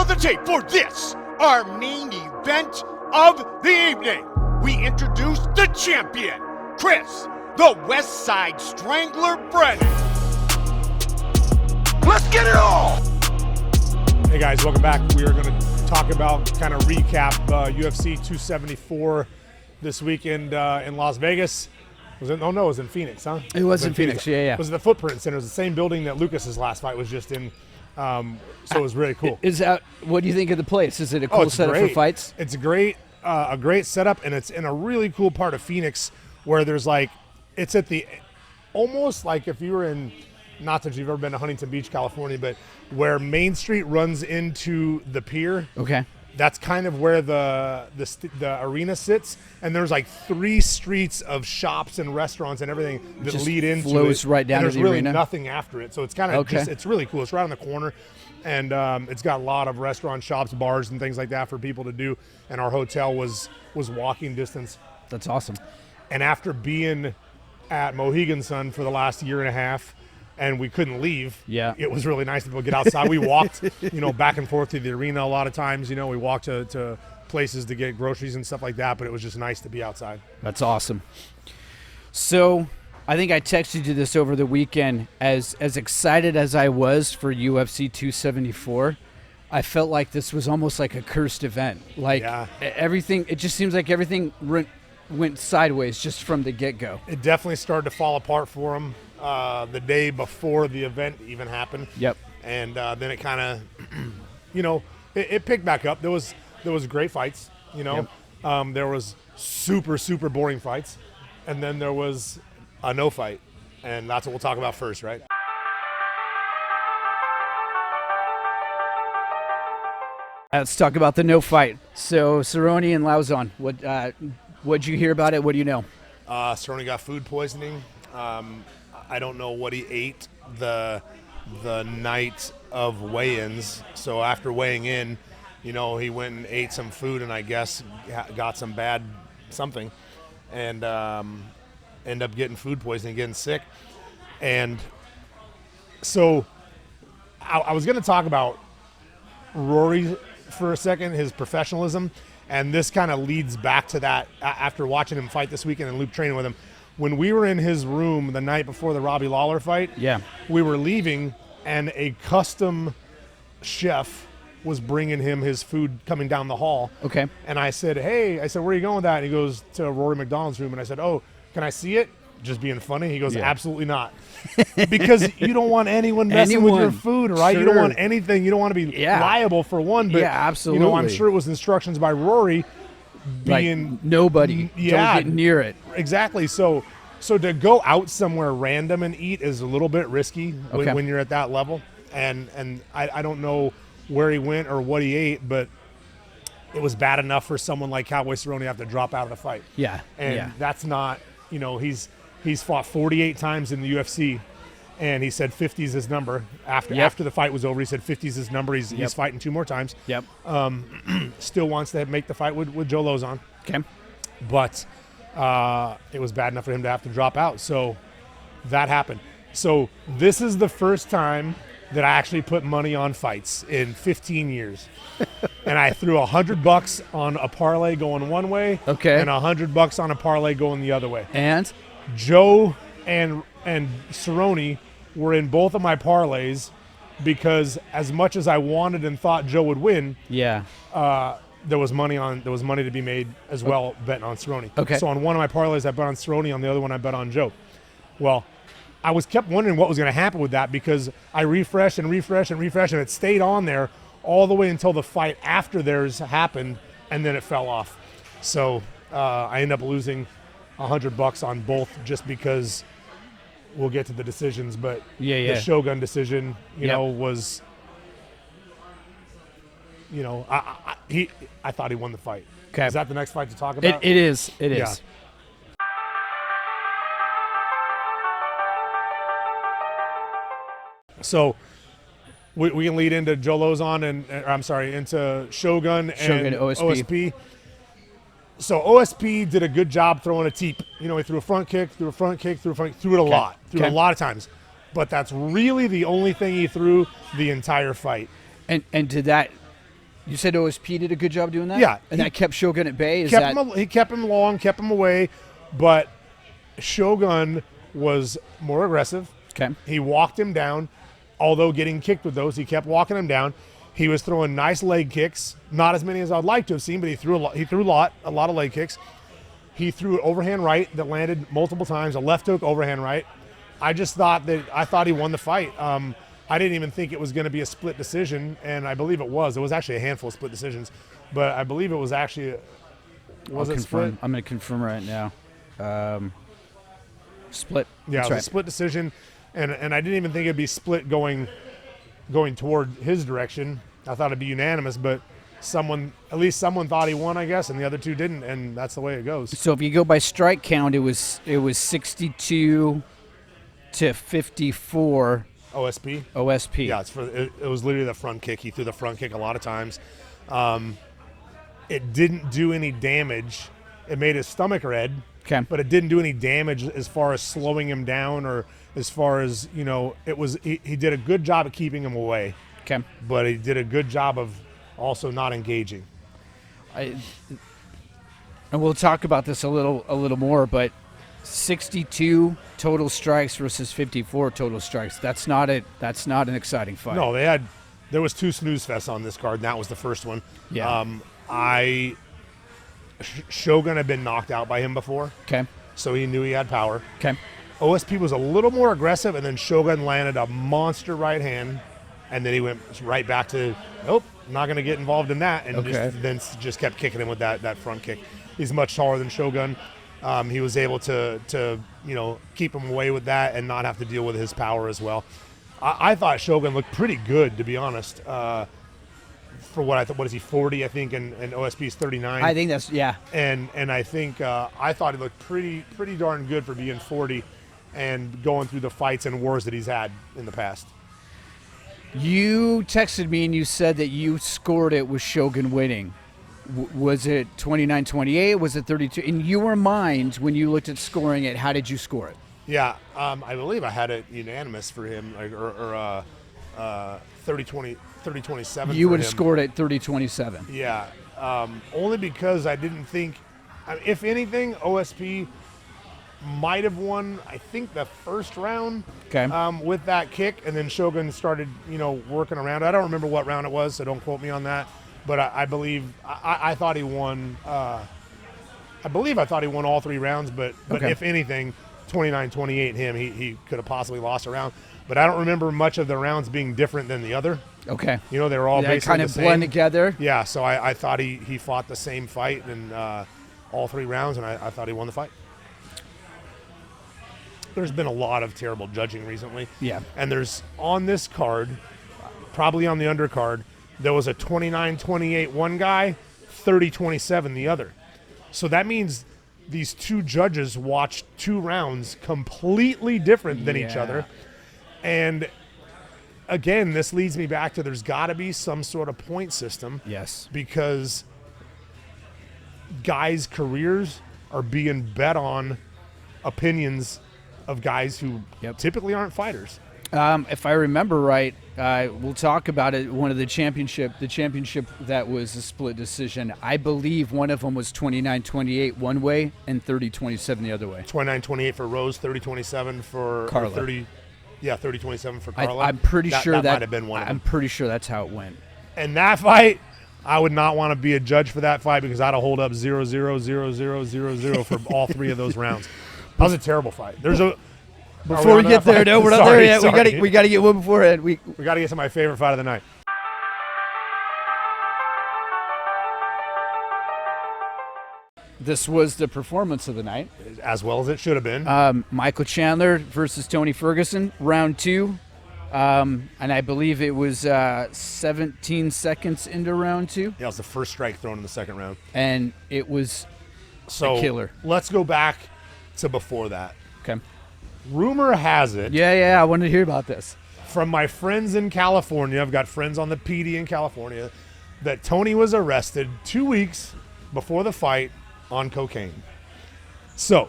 Roll the tape for this, our main event of the evening. We introduce the champion, Chris, the West Side Strangler Brennan. Let's get it on! Hey guys, welcome back. We are going to talk about, kind of recap UFC 274 this weekend in Las Vegas. Was it? Oh no, it was in Phoenix, huh? It was in Phoenix, yeah. It was the Footprint Center. It was the same building that Lucas's last fight was just in. So it was really cool. What do you think of the place? Is it a cool setup for fights? It's a great setup, and it's in a really cool part of Phoenix where there's it's at the, almost like if you were in, not that you've ever been to Huntington Beach, California, but where Main Street runs into the pier. Okay. That's kind of where the arena sits, and there's like 3 streets of shops and restaurants and everything that just lead into flows it. right down and to the there's arena. really nothing after it, so it's kind of it's really cool. It's right on the corner, and it's got a lot of restaurants, shops, bars, and things like that for people to do. And our hotel was walking distance. That's awesome. And after being at Mohegan Sun for the last year and a half, and we couldn't leave. Yeah. It was really nice to get outside. We walked, back and forth to the arena a lot of times. We walked to places to get groceries and stuff like that, but it was just nice to be outside. That's awesome. So I think I texted you this over the weekend. As excited as I was for UFC 274, I felt like this was almost like a cursed event. Everything, it just seems like everything went sideways just from the get-go. It definitely started to fall apart for him. The day before the event even happened. Yep. And then it kind of, it picked back up. There was great fights, Yep. There was super, super boring fights. And then there was a no fight. And that's what we'll talk about first, right? Let's talk about the no fight. So Cerrone and Lauzon, what'd you hear about it? What do you know? Cerrone got food poisoning. I don't know what he ate the night of weigh-ins. So after weighing in, he went and ate some food and I guess got some bad something and ended up getting food poisoning, getting sick. And so I was going to talk about Rory for a second, his professionalism, and this kind of leads back to that after watching him fight this weekend and loop training with him. When we were in his room the night before the Robbie Lawler fight, we were leaving, and a custom chef was bringing him his food coming down the hall. Okay. And I said, where are you going with that? And he goes to Rory McDonald's room, and I said, oh, can I see it? Just being funny. He goes, absolutely not. Because you don't want anyone messing with your food, right? Sure. You don't want anything. You don't want to be liable for one. But, absolutely. I'm sure it was instructions by Rory. Nobody. Don't get near it. Exactly. So to go out somewhere random and eat is a little bit risky when you're at that level. And I don't know where he went or what he ate, but it was bad enough for someone like Cowboy Cerrone to have to drop out of the fight. Yeah. And that's not, he's fought 48 times in the UFC. And he said 50 is his number. After the fight was over, he said 50 is his number. He's fighting 2 more times. Yep. Still wants to make the fight with Joe Lauzon. Okay. But it was bad enough for him to have to drop out. So that happened. So this is the first time that I actually put money on fights in 15 years. And I threw $100 on a parlay going one way. Okay. And $100 on a parlay going the other way. And Joe and Cerrone were in both of my parlays because as much as I wanted and thought Joe would win, there was money to be made as well betting on Cerrone. Okay. So on one of my parlays I bet on Cerrone, on the other one I bet on Joe. Well, I kept wondering what was going to happen with that because I refreshed and it stayed on there all the way until the fight after theirs happened, and then it fell off. So I ended up losing $100 on both just because we'll get to the decisions, but the Shogun decision, was, I thought he won the fight. Okay. Is that the next fight to talk about? It is. Yeah. So we can lead into Joe Lauzon into Shogun and OSP. So OSP did a good job throwing a teep. He threw a front kick, threw it a lot, threw it a lot of times. But that's really the only thing he threw the entire fight. And did that You said OSP did a good job doing that? Yeah. And that kept Shogun at bay? He kept him long, kept him away, but Shogun was more aggressive. Okay. He walked him down, although getting kicked with those. He kept walking him down. He was throwing nice leg kicks, not as many as I'd like to have seen, but he threw a lot of leg kicks. He threw an overhand right that landed multiple times, a left hook overhand right. I thought he won the fight. I didn't even think it was going to be a split decision, and I believe it was. It was actually a handful of split decisions, but I believe it was actually split? I'm going to confirm right now. Split. Yeah, That's it was a split decision, and I didn't even think it'd be split going toward his direction. I thought it'd be unanimous, but at least someone thought he won, I guess, and the other two didn't, and that's the way it goes. So if you go by strike count, it was 62 to 54. OSP. Yeah, it was literally the front kick. He threw the front kick a lot of times. It didn't do any damage. It made his stomach red. Okay. But it didn't do any damage as far as slowing him down or as far as, he did a good job of keeping him away. Okay. But he did a good job of also not engaging. And we'll talk about this a little more, but 62 total strikes versus 54 total strikes. That's not an exciting fight. No, there was 2 snooze fests on this card, and that was the first one. Yeah. Shogun had been knocked out by him before. Okay. So he knew he had power. Okay. OSP was a little more aggressive, and then Shogun landed a monster right hand, and then he went right back to, nope, not going to get involved in that, and just kept kicking him with that front kick. He's much taller than Shogun. He was able to keep him away with that and not have to deal with his power as well. I thought Shogun looked pretty good, to be honest. For what I thought, what is he, 40, I think, and OSP is 39. I think that's, yeah. And I think I thought he looked pretty darn good for being 40 and going through the fights and wars that he's had in the past. You texted me and you said that you scored it with Shogun winning. Was it 29-28? Was it 32? In your mind, when you looked at scoring it, how did you score it? Yeah, I believe I had it unanimous for him, or 30-27. You would have scored it 30-27. Yeah, only because I didn't think, if anything, OSP might have won, I think, the first round. Okay. With that kick, and then Shogun started, working around. I don't remember what round it was, so don't quote me on that. But I believe I thought he won. I believe I thought he won all 3 rounds. But okay. If anything, 29-28 him, he could have possibly lost a round. But I don't remember much of the rounds being different than the other. Okay. They were all basically kind the of same. blend together. Yeah. So I thought he fought the same fight in all 3 rounds, and I thought he won the fight. There's been a lot of terrible judging recently. Yeah. And there's on this card, probably on the undercard, there was a 29-28 one guy, 30-27 the other. So that means these 2 judges watched 2 rounds completely different than each other. And again, this leads me back to there's got to be some sort of point system. Yes. Because guys' careers are being bet on opinions of guys who typically aren't fighters. If I remember right, we'll talk about it. One of the championship that was a split decision. I believe one of them was 29-28 one way and 30-27 the other way. 29-28 for Rose, 30-27 for Carla. 30-27 for Carla. I'm pretty sure that might have been one of them. I'm pretty sure that's how it went. And that fight, I would not want to be a judge for that fight because I'd have hold up 0-0, 0-0, 0-0 for all 3 of those rounds. That was a terrible fight. Before we get there, no, we're not there yet. We got to get one beforehand. We got to get to my favorite fight of the night. This was the performance of the night, as well as it should have been. Michael Chandler versus Tony Ferguson, round 2, and I believe it was 17 seconds into round 2. Yeah, it was the first strike thrown in the second round, and it was a killer. Let's go back to before that. Okay. Rumor has it. Yeah, I wanted to hear about this. From my friends in California, I've got friends on the PD in California, that Tony was arrested 2 weeks before the fight on cocaine. So,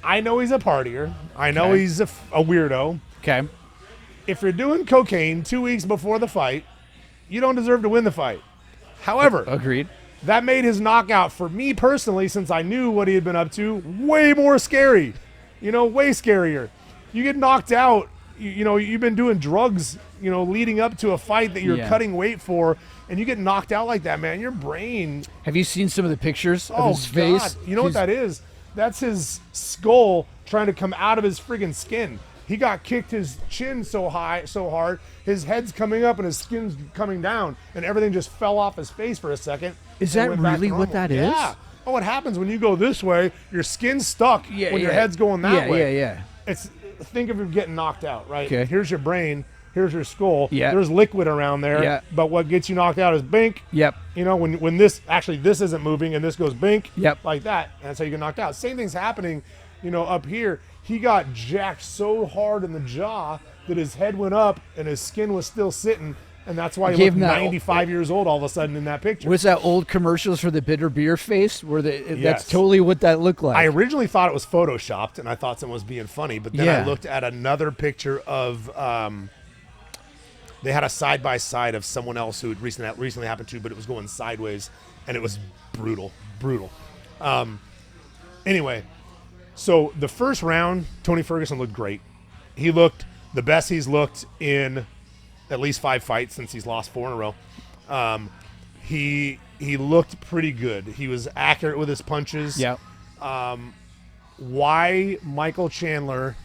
I know he's a partier. I know he's a weirdo. Okay. If you're doing cocaine 2 weeks before the fight, you don't deserve to win the fight. However, Agreed. that made his knockout, for me personally, since I knew what he had been up to, way more scary. Way scarier. You get knocked out, you've been doing drugs, leading up to a fight that you're cutting weight for, and you get knocked out like that, man. Your brain. Have you seen some of the pictures of his face? You know what that is? That's his skull trying to come out of his friggin' skin. He got kicked his chin so hard, his head's coming up and his skin's coming down, and everything just fell off his face for a second. Is that really what that is? Yeah. Oh, what happens when you go this way, your skin's stuck when your head's going that way. Yeah. Think of it getting knocked out, right? Okay. Here's your brain. Here's your skull. Yeah. There's liquid around there. Yeah. But what gets you knocked out is bink. Yep. When this isn't moving and this goes bink. Yep. Like that. And that's how you get knocked out. Same thing's happening, up here. He got jacked so hard in the jaw that his head went up and his skin was still sitting. And that's why he looked 95 years old all of a sudden in that picture. Was that old commercials for the bitter beer face? That's totally what that looked like. I originally thought it was photoshopped, and I thought someone was being funny. But then I looked at another picture of they had a side-by-side of someone else who had recently happened to, but it was going sideways, and it was brutal. Anyway, so the first round, Tony Ferguson looked great. He looked the best he's looked in at least 5 fights since he's lost 4 in a row. He looked pretty good. He was accurate with his punches. Yeah. Why Michael Chandler,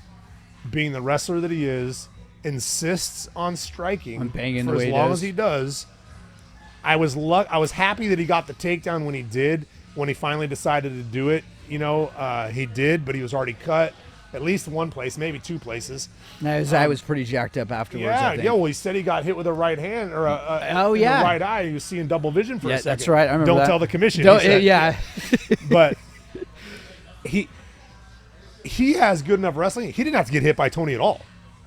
being the wrestler that he is, insists on striking for as long as he does. I was happy that he got the takedown when he did. When he finally decided to do it, he did, but he was already cut. At least one place, maybe 2 places. His eye was pretty jacked up afterwards. I think. Well, he said he got hit with a right hand or in the right eye. He was seeing double vision for a second. That's right. I remember Don't that. tell the commission. But he has good enough wrestling. He didn't have to get hit by Tony at all.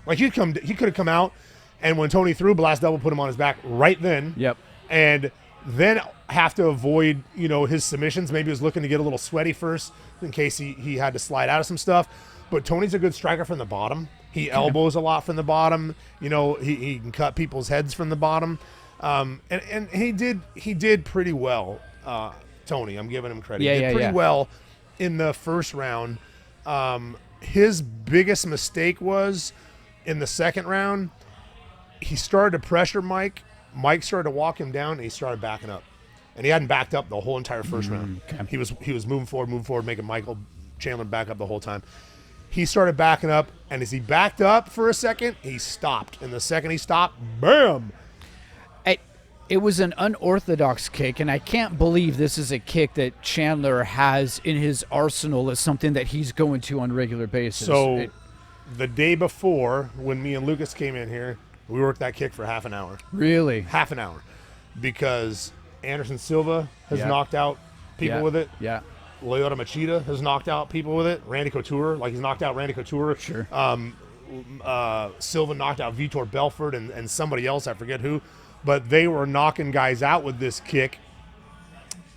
Like he could have come out, and when Tony threw, Blast Double put him on his back right then. Yep. And then have to avoid his submissions. Maybe he was looking to get a little sweaty first in case he had to slide out of some stuff. But Tony's a good striker from the bottom. He elbows a lot from the bottom. He can cut people's heads from the bottom. And he did pretty well. Tony, I'm giving him credit. He did pretty well in the first round. His biggest mistake was in the second round. He started to pressure Mike. Mike started to walk him down, and he started backing up. And he hadn't backed up the whole entire first round. Okay. He was moving forward, making Michael Chandler back up the whole time. He started backing up, and as he backed up for a second, he stopped. And the second he stopped, bam! It was an unorthodox kick, and I can't believe this is a kick that Chandler has in his arsenal as something that he's going to on a regular basis. So the day before, when me and Lucas came in here, we worked that kick for half an hour. Really? Half an hour. Because Anderson Silva has knocked out people with it. Yeah. Lyoto Machida has knocked out people with it. Randy Couture, he's knocked out Randy Couture. Sure. Silva knocked out Vitor Belfort and somebody else, I forget who. But they were knocking guys out with this kick.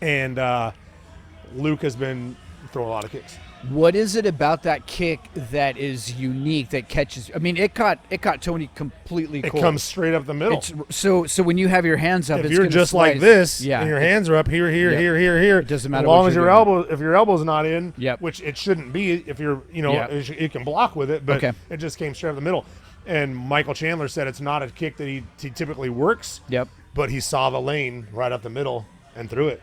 And Luke has been throwing a lot of kicks. What is it about that kick that is unique that catches? I mean, it caught Tony completely cold. It comes straight up the middle. So when you have your hands up, if it's you're just slice. like this, and your hands are up here, it doesn't matter. As long as if your elbow's not in, yep. which it shouldn't be, if you're, it can block with it, but it just came straight up the middle. And Michael Chandler said it's not a kick that he typically works. Yep. But he saw the lane right up the middle and threw it,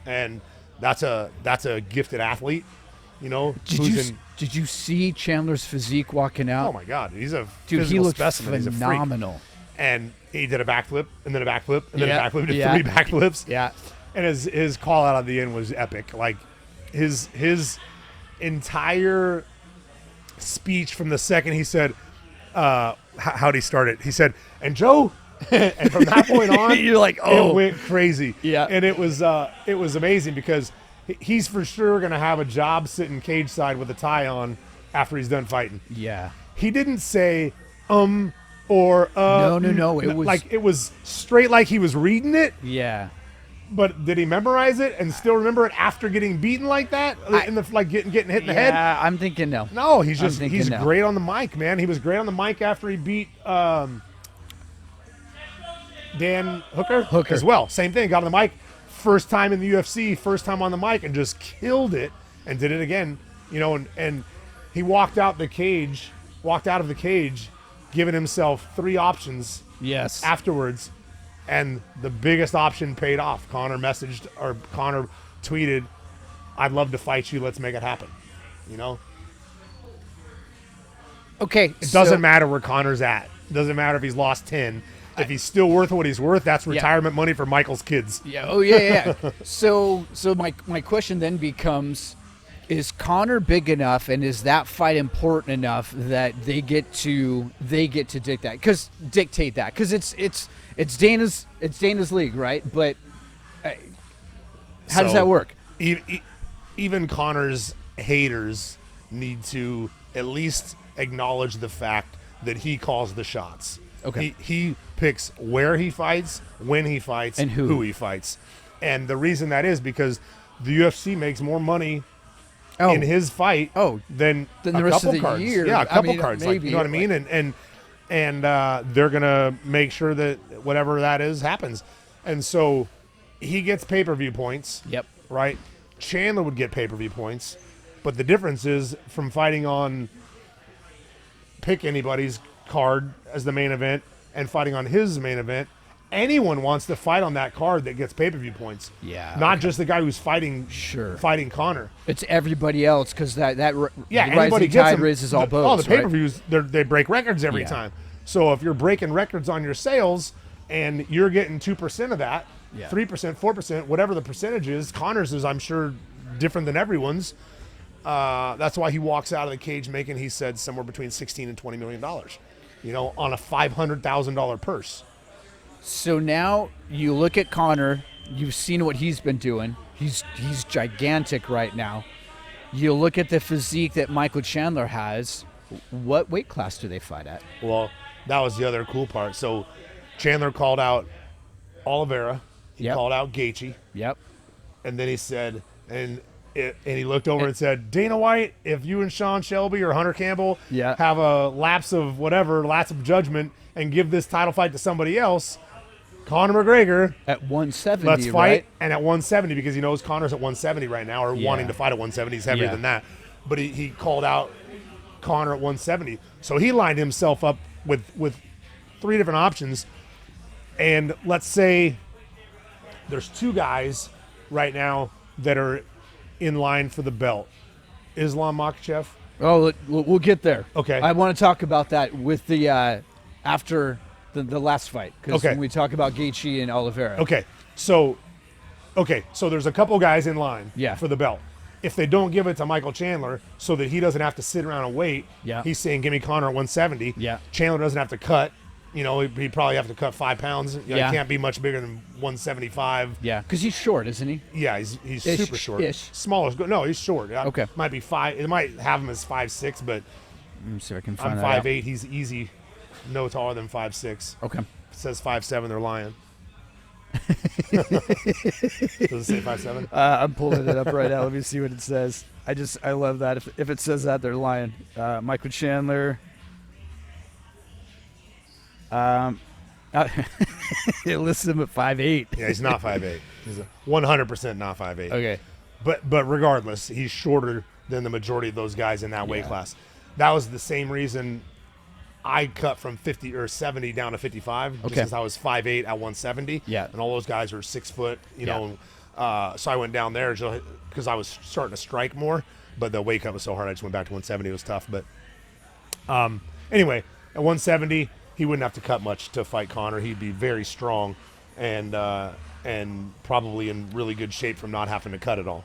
and that's a gifted athlete. Did you see Chandler's physique walking out? Oh my God, he's a dude. He looked specimen. Phenomenal. He's a freak. And he did a backflip, and then a backflip, and then a backflip. He did 3 backflips. Yeah. And his call out at the end was epic. Like his entire speech from the second he said, how'd he start it? He said, "And Joe." And from that point on, you're like, oh, it went crazy. Yeah. And it was amazing because he's for sure going to have a job sitting cage side with a tie on after he's done fighting. Yeah. He didn't say or no. It was straight like he was reading it. Yeah. But did he memorize it and still remember it after getting beaten like that? Getting hit in the head? Yeah, I'm thinking no. No, he's great on the mic, man. He was great on the mic after he beat Dan Hooker Hooker. as well. Same thing. Got on the mic, first time in the UFC, first time on the mic, and just killed it and did it again. And he walked out of the cage, giving himself 3 options. Yes. Afterwards, and the biggest option paid off. Connor tweeted, "I'd love to fight you. Let's make it happen." Okay. It doesn't matter where Connor's at. It doesn't matter if he's lost 10. If he's still worth what he's worth, that's retirement money for Michael's kids. Yeah. Oh yeah. So my question then becomes, is Connor big enough, and is that fight important enough that they get to dictate that? Because it's Dana's league, right? But how does that work? Even Connor's haters need to at least acknowledge the fact that he calls the shots. Okay. He picks where he fights, when he fights, and who he fights. And the reason that is because the UFC makes more money in his fight than the a rest couple of the cards. year. Yeah, a couple cards. Maybe, you know what I mean? And they're going to make sure that whatever that is happens. And so he gets pay-per-view points. Yep. Right? Chandler would get pay-per-view points. But the difference is from fighting on pick anybody's card as the main event and fighting on his main event, anyone wants to fight on that card that gets pay-per-view points. Yeah. Not just the guy who's fighting Connor. It's everybody else, because that anybody rising tide raises all boats. All the pay-per-views, they break records every time. So if you're breaking records on your sales and you're getting 2% of that, 3%, 4%, whatever the percentage is, Connor's is, I'm sure, different than everyone's. That's why he walks out of the cage making, he said, somewhere between $16 and $20 million, on a $500,000 purse. So now you look at Connor, you've seen what he's been doing. He's gigantic right now. You look at the physique that Michael Chandler has. What weight class do they fight at? Well, that was the other cool part. So Chandler called out Oliveira. He called out Gaethje. Yep. And then he said, and he looked over and said, Dana White, if you and Sean Shelby or Hunter Campbell have a lapse of judgment and give this title fight to somebody else, Conor McGregor at 170, let's fight, right? And at 170, because he knows Conor's at 170 right now, or wanting to fight at 170. He's heavier than that. But he called out Conor at 170. So he lined himself up with 3 different options. And let's say there's 2 guys right now that are in line for the belt. Islam Makhachev. Oh, we'll get there. Okay. I want to talk about that with the after the last fight, because when we talk about Gaethje and Oliveira. Okay. So there's a couple guys in line for the belt. If they don't give it to Michael Chandler so that he doesn't have to sit around and wait, he's saying, give me Conor at 170. Yeah. Chandler doesn't have to cut. He'd probably have to cut 5 pounds. He can't be much bigger than 175. Yeah, because he's short, isn't he? Yeah, he's super short. Smaller. No, he's short. Okay. Might be 5. It might have him as 5'6", but let me see if I can find I'm that 5'8". He's easy. No taller than 5'6". Okay. It says 5'7". They're lying. Does it say 5'7"? I'm pulling it up right now. Let me see what it says. I love that. If it says that, they're lying. Michael Chandler. It lists him at 5'8". Yeah, he's not 5'8". He's 100% not 5'8". Okay. But regardless, he's shorter than the majority of those guys in that weight class. That was the same reason I cut from 50 or 70 down to 55, just because I was 5'8" at 170. Yeah. And all those guys are 6 foot, so I went down there because I was starting to strike more, but the weight cut was so hard I just went back to 170. It was tough. But anyway, at 170, he wouldn't have to cut much to fight Conor. He'd be very strong and probably in really good shape from not having to cut at all.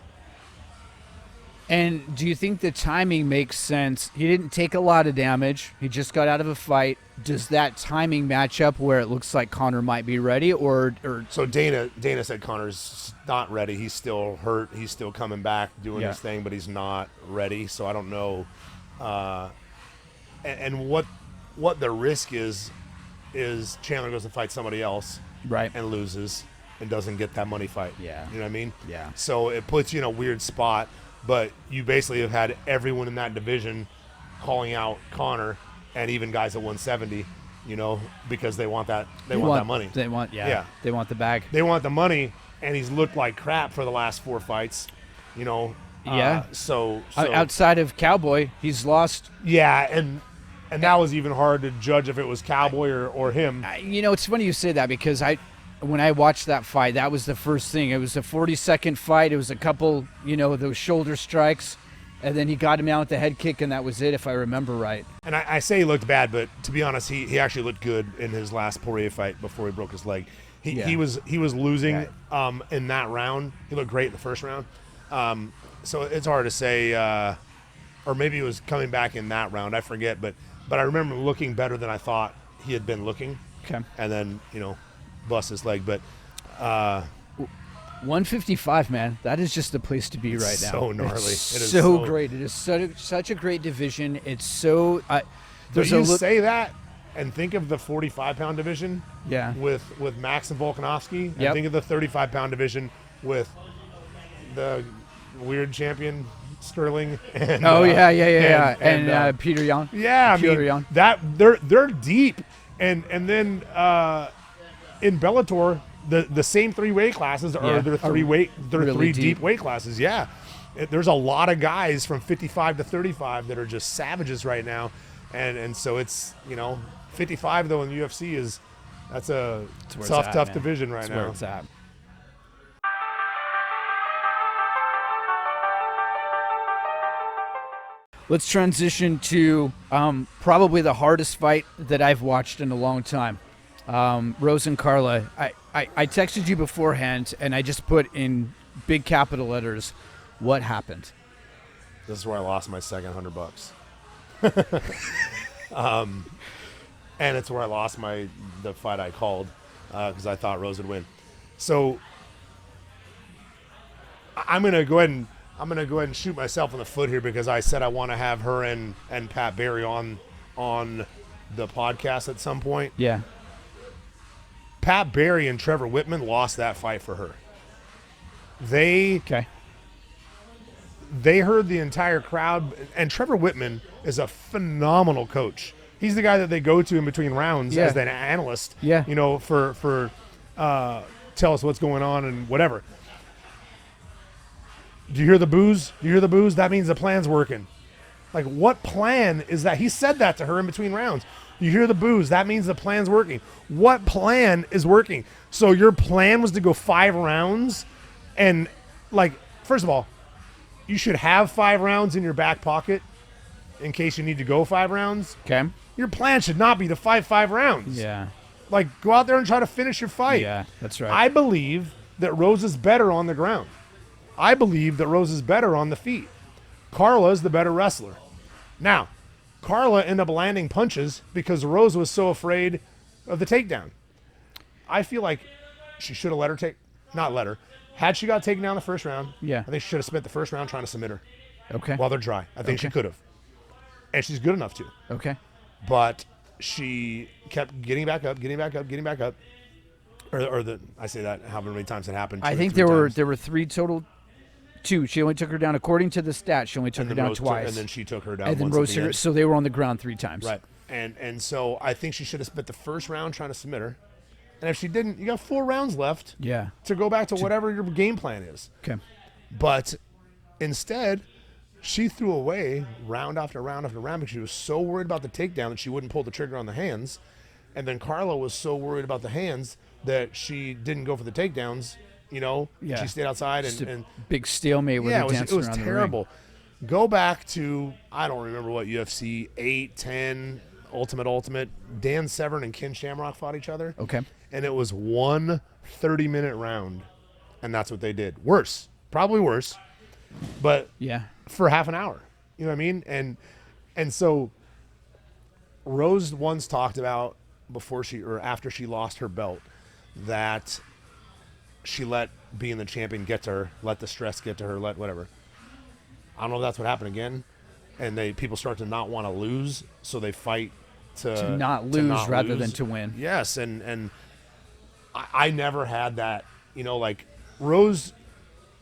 And do you think the timing makes sense? He didn't take a lot of damage. He just got out of a fight. Does that timing match up where it looks like Conor might be ready, or? So Dana said Conor's not ready. He's still hurt. He's still coming back, doing his thing, but he's not ready. So I don't know. And what the risk is Chandler goes and fights somebody else, right, and loses and doesn't get that money fight. Yeah. You know what I mean? Yeah. So it puts you in a weird spot. But you basically have had everyone in that division calling out Conor, and even guys at 170. because they want that that money. They want They want the bag. They want the money, and he's looked like crap for the last 4 fights. So outside of Cowboy, he's lost. Yeah, and that was even hard to judge if it was Cowboy or him. It's funny you say that because when I watched that fight, that was the first thing. It was a 40-second fight. It was a couple, those shoulder strikes, and then he got him out with the head kick, and that was it, if I remember right. And I say he looked bad, but to be honest, he actually looked good in his last Poirier fight before he broke his leg. He was losing in that round. He looked great in the first round. So it's hard to say, or maybe he was coming back in that round. I forget, but I remember looking better than I thought he had been looking. Okay. And then bust his leg, but 155, man, that is just the place to be right now. So gnarly. It is so great. It is such a great division. It's so say that and think of the 45-pound division with Max and Volkanovski, and think of the 35-pound division with the weird champion Sterling and and Peter Young. Yeah, Peter Young. That they're deep, and then in Bellator, the same 3 weight classes are three deep weight classes. Yeah, there's a lot of guys from 55 to 35 that are just savages right now, and so it's 55 though in the UFC that's a tough division right now. Where it's at. Let's transition to probably the hardest fight that I've watched in a long time. Rose and Carla. I texted you beforehand, and I just put in big capital letters, what happened? This is where I lost my second $100. And it's where I lost the fight I called because I thought Rose would win. So I'm gonna go ahead and shoot myself in the foot here because I said I want to have her and Pat Barry on the podcast at some point. Yeah. Pat Barry and Trevor Whitman lost that fight for her. They heard the entire crowd, and Trevor Whitman is a phenomenal coach. He's the guy that they go to in between rounds as an analyst. Yeah. For tell us what's going on and whatever. Do you hear the boos? Do you hear the boos? That means the plan's working. Like, what plan is that? He said that to her in between rounds. You hear the boos? That means the plan's working. What plan is working? So your plan was to go 5 rounds, and first of all, you should have 5 rounds in your back pocket in case you need to go 5 rounds. Okay. Your plan should not be to fight 5 rounds. Yeah. Go out there and try to finish your fight. Yeah, that's right. I believe that Rose is better on the ground. I believe that Rose is better on the feet. Carla is the better wrestler. Now, Carla ended up landing punches because Rose was so afraid of the takedown. I feel like she should have had she got taken down the first round, I think she should have spent the first round trying to submit her. Okay. While they're dry. I think she could have. And she's good enough to. Okay. But she kept getting back up. I say that however many times it happened. I think there were 3 total. 2. She only took her down, according to the stat, she only took her down twice. And then she took her down and then once Rose, at the end. so they were on the ground 3 times. Right. And so I think she should have spent the first round trying to submit her. And if she didn't, you got 4 rounds left to go back to whatever your game plan is. Okay. But instead, she threw away round after round after round because she was so worried about the takedown that she wouldn't pull the trigger on the hands. And then Carla was so worried about the hands that she didn't go for the takedowns. She stayed outside and big stalemate with her dancing around the ring. It was terrible. Go back to, I don't remember what, UFC 8, 10, Ultimate. Dan Severn and Ken Shamrock fought each other. Okay. And it was 1 30-minute round, and that's what they did. Probably worse, but for half an hour. You know what I mean? And so Rose once talked about after she lost her belt that she let being the champion get to her, let the stress get to her, let whatever. I don't know if that's what happened again. And people start to not want to lose, so they fight to not lose rather than to win. Yes, and I never had that. Rose,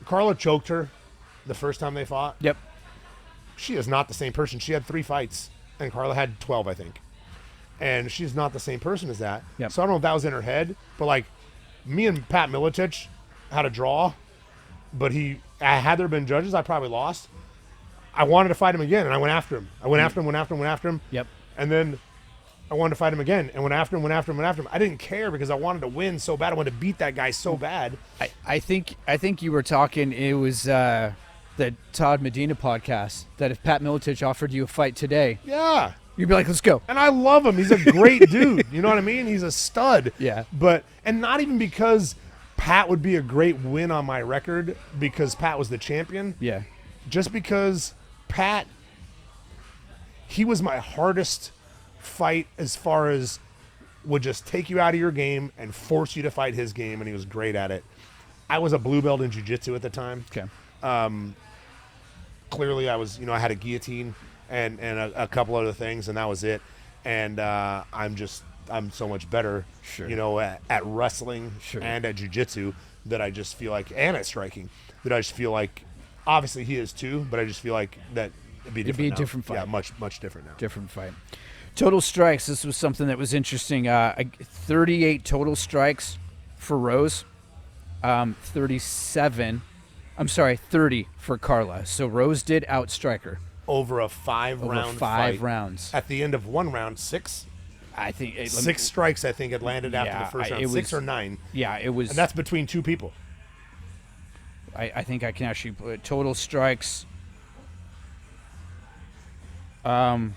Carla choked her the first time they fought. Yep. She is not the same person. She had 3 fights, and Carla had 12, I think. and she's not the same person as that. Yep. So I don't know if that was in her head, but like me and Pat Miletich had a draw, but had there been judges, I probably lost. I wanted to fight him again, and I went after him. I went after him. Yep. And then I wanted to fight him again, and went after him. I didn't care because I wanted to win so bad. I wanted to beat that guy so bad. I think you were talking. It was the Todd Medina podcast. That if Pat Miletich offered you a fight today, Yeah. you'd be like, "Let's go." And I love him. He's a great dude. You know what I mean? He's a stud. Yeah. And not even because Pat would be a great win on my record because Pat was the champion. Yeah. Just because Pat, he was my hardest fight as far as would just take you out of your game and force you to fight his game, and he was great at it. I was a blue belt in jiu-jitsu at the time. Okay. Clearly I was, I had a guillotine and a couple other things, and that was it. And I'm so much better, Sure. at wrestling Sure. and at jiu-jitsu that I just feel like, and at striking, that I just feel like, obviously he is too, but I just feel like that it'd be It'd be a now. different fight. Yeah, much different now. Different fight. Total strikes. This was something that was interesting. 38 total strikes for Rose. 30 for Carla. So Rose did outstrike her. Over a five-round five fight. rounds. At the end of one round, six I think strikes, I think, it landed after Yeah, the first round. it 6 was- or 9. Yeah, it was. And that's between two people. I think I can actually put total strikes. Were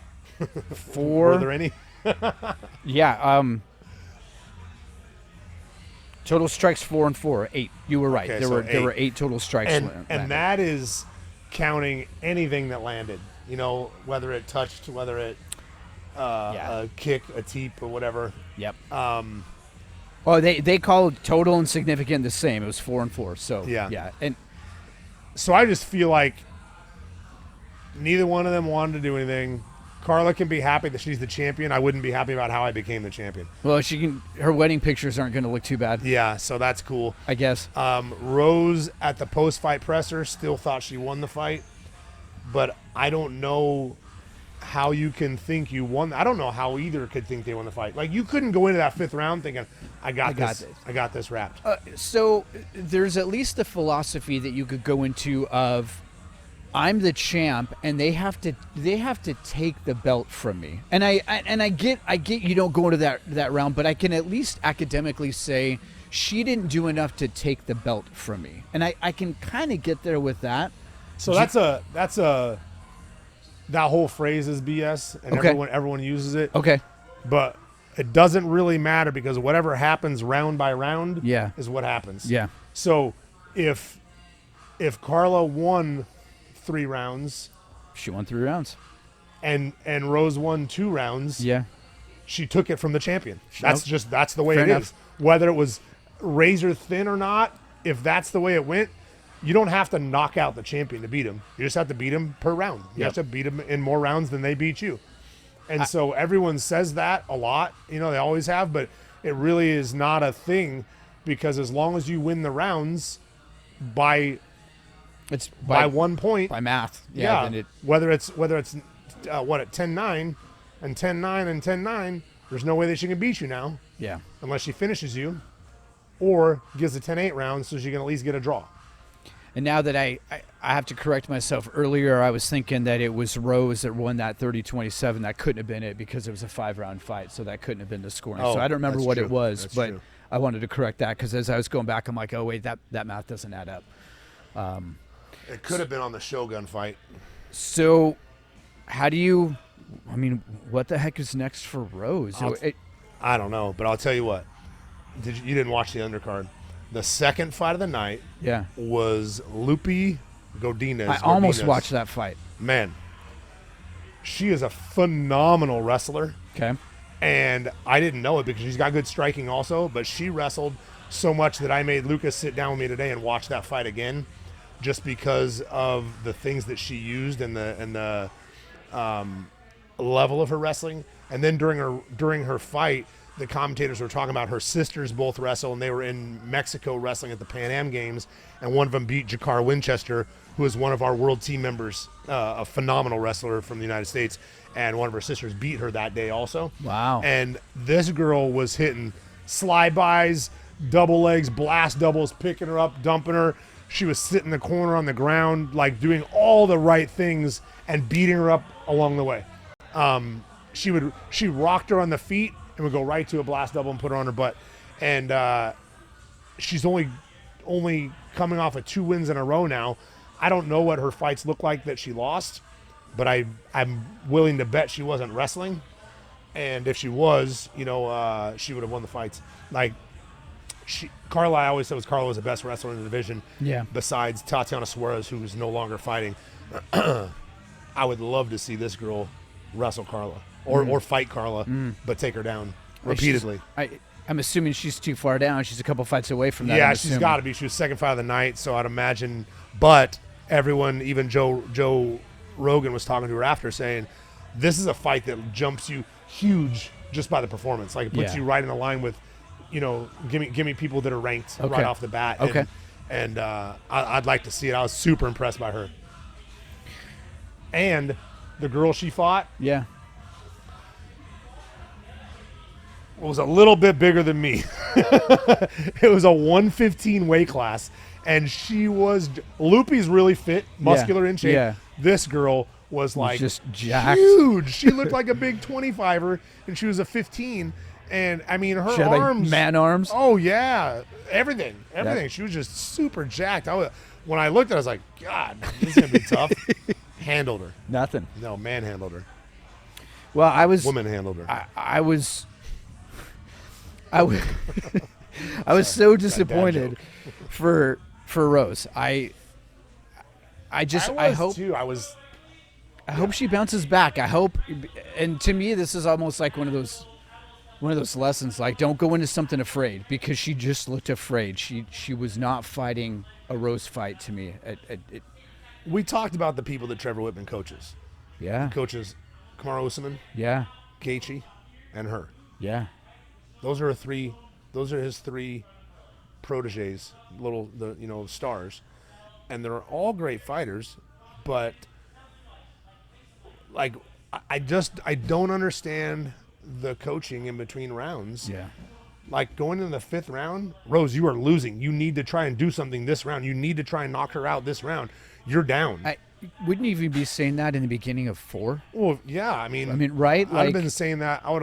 Four. there any? Yeah. Total strikes 4 and 4. 8. You were right. Okay, there so were 8. 8 total strikes. landed. And that is counting anything that landed. Whether it touched, whether it a kick, a teep, or whatever. Yep. Oh, they called total and significant the same. It was 4 and 4. So Yeah. And So I just feel like neither one of them wanted to do anything. Carla can be happy that she's the champion. I wouldn't be happy about how I became the champion. well, her wedding pictures aren't going to look too bad. Yeah, so that's cool. I guess. Rose at the post-fight presser still thought she won the fight, but I don't know how you can think you won. I don't know how either could think they won the fight. Like, you couldn't go into that 5th round thinking, I got this wrapped. So there's at least the philosophy that you could go into of, I'm the champ, and they have to take the belt from me. And I get you don't go into that round, but I can at least academically say she didn't do enough to take the belt from me, and I can kind of get there with that. So that whole phrase is BS, and Okay. everyone uses it. Okay. But it doesn't really matter because whatever happens round by round Yeah. is what happens. Yeah. So if Carla won 3 rounds She won 3 rounds. and Rose won 2 rounds, Yeah. she took it from the champion. Nope. That's the way Fair it enough. is. Whether it was razor thin or not, if that's the way it went, you don't have to knock out the champion to beat him. You just have to beat him per round. You Yep. have to beat him in more rounds than they beat you. And so everyone says that a lot. They always have, but it really is not a thing because as long as you win the rounds by It's by 1 point, by math. yeah, Then it, whether it's at 10-9 and 10-9 and 10-9, there's no way that she can beat you now yeah. unless she finishes you or gives a 10-8 round so she can at least get a draw. And now that I have to correct myself. Earlier, I was thinking that it was Rose that won that 30-27. That couldn't have been it because it was a 5-round fight, so that couldn't have been the scoring. Oh, So I don't remember that's what true. it was, That's but true. I wanted to correct that because as I was going back, I'm like, oh, wait, that math doesn't add up. It could have been on the Shogun fight. So how do you – what the heck is next for Rose? I don't know, but I'll tell you what. You didn't watch the undercard. The second fight of the night yeah. was Lupi Godinez. I almost Godinez. watched that fight. Man, she is a phenomenal wrestler. Okay. And I didn't know it because she's got good striking also, but she wrestled so much that I made Lucas sit down with me today and watch that fight again just because of the things that she used and the level of her wrestling. And then during her fight, the commentators were talking about her sisters both wrestle, and they were in Mexico wrestling at the Pan Am Games, and one of them beat Jakar Winchester, who is one of our world team members, a phenomenal wrestler from the United States, and one of her sisters beat her that day also. Wow. And this girl was hitting slide bys, double legs, blast doubles, picking her up, dumping her. She was sitting in the corner on the ground, like doing all the right things and beating her up along the way. She rocked her on the feet and would go right to a blast double and put her on her butt. And she's only coming off of 2 wins in a row now. I don't know what her fights look like that she lost, but I'm willing to bet she wasn't wrestling. And if she was, she would have won the fights. Like, Carla, I always said Carla was the best wrestler in the division. Yeah. Besides Tatiana Suarez, who is no longer fighting. I would love to see this girl wrestle Carla or fight Carla, but take her down repeatedly. I'm assuming she's too far down. She's a couple fights away from that. Yeah, she's got to be. She was second fight of the night, so I'd imagine. But everyone, even Joe Rogan was talking to her after, saying, this is a fight that jumps you huge just by the performance. Like, it puts you right in the line with, give me people that are ranked right off the bat. Okay. And I'd like to see it. I was super impressed by her. And the girl she fought was a little bit bigger than me. It was a 115 weight class, and she was Loopy's really fit, muscular, in shape. Yeah. This girl was like just jacked. Huge. She looked like a big 25er, and she was a 15. And I mean, her she had, arms, like, man arms. Oh yeah, everything. She was just super jacked. When I looked at it, I was like, God, this is gonna be tough. Handled her. Nothing. No, man handled her. Well, Woman handled her. I was so disappointed for Rose. I hope she bounces back. I hope, and to me, this is almost like one of those lessons. Like, don't go into something afraid, because she just looked afraid. She was not fighting a Rose fight to me. We talked about the people that Trevor Whitman coaches. Yeah. He coaches Kamaru Usman, Yeah. Gaethje, and her. Yeah. Those are his 3 proteges, stars, and they're all great fighters. But like, I don't understand the coaching in between rounds. Yeah. Like, going into the 5th round, Rose, you are losing. You need to try and do something this round. You need to try and knock her out this round. You're down. Wouldn't you even be saying that in the beginning of 4? Well, yeah. I mean, right? I'd have been saying that. I'd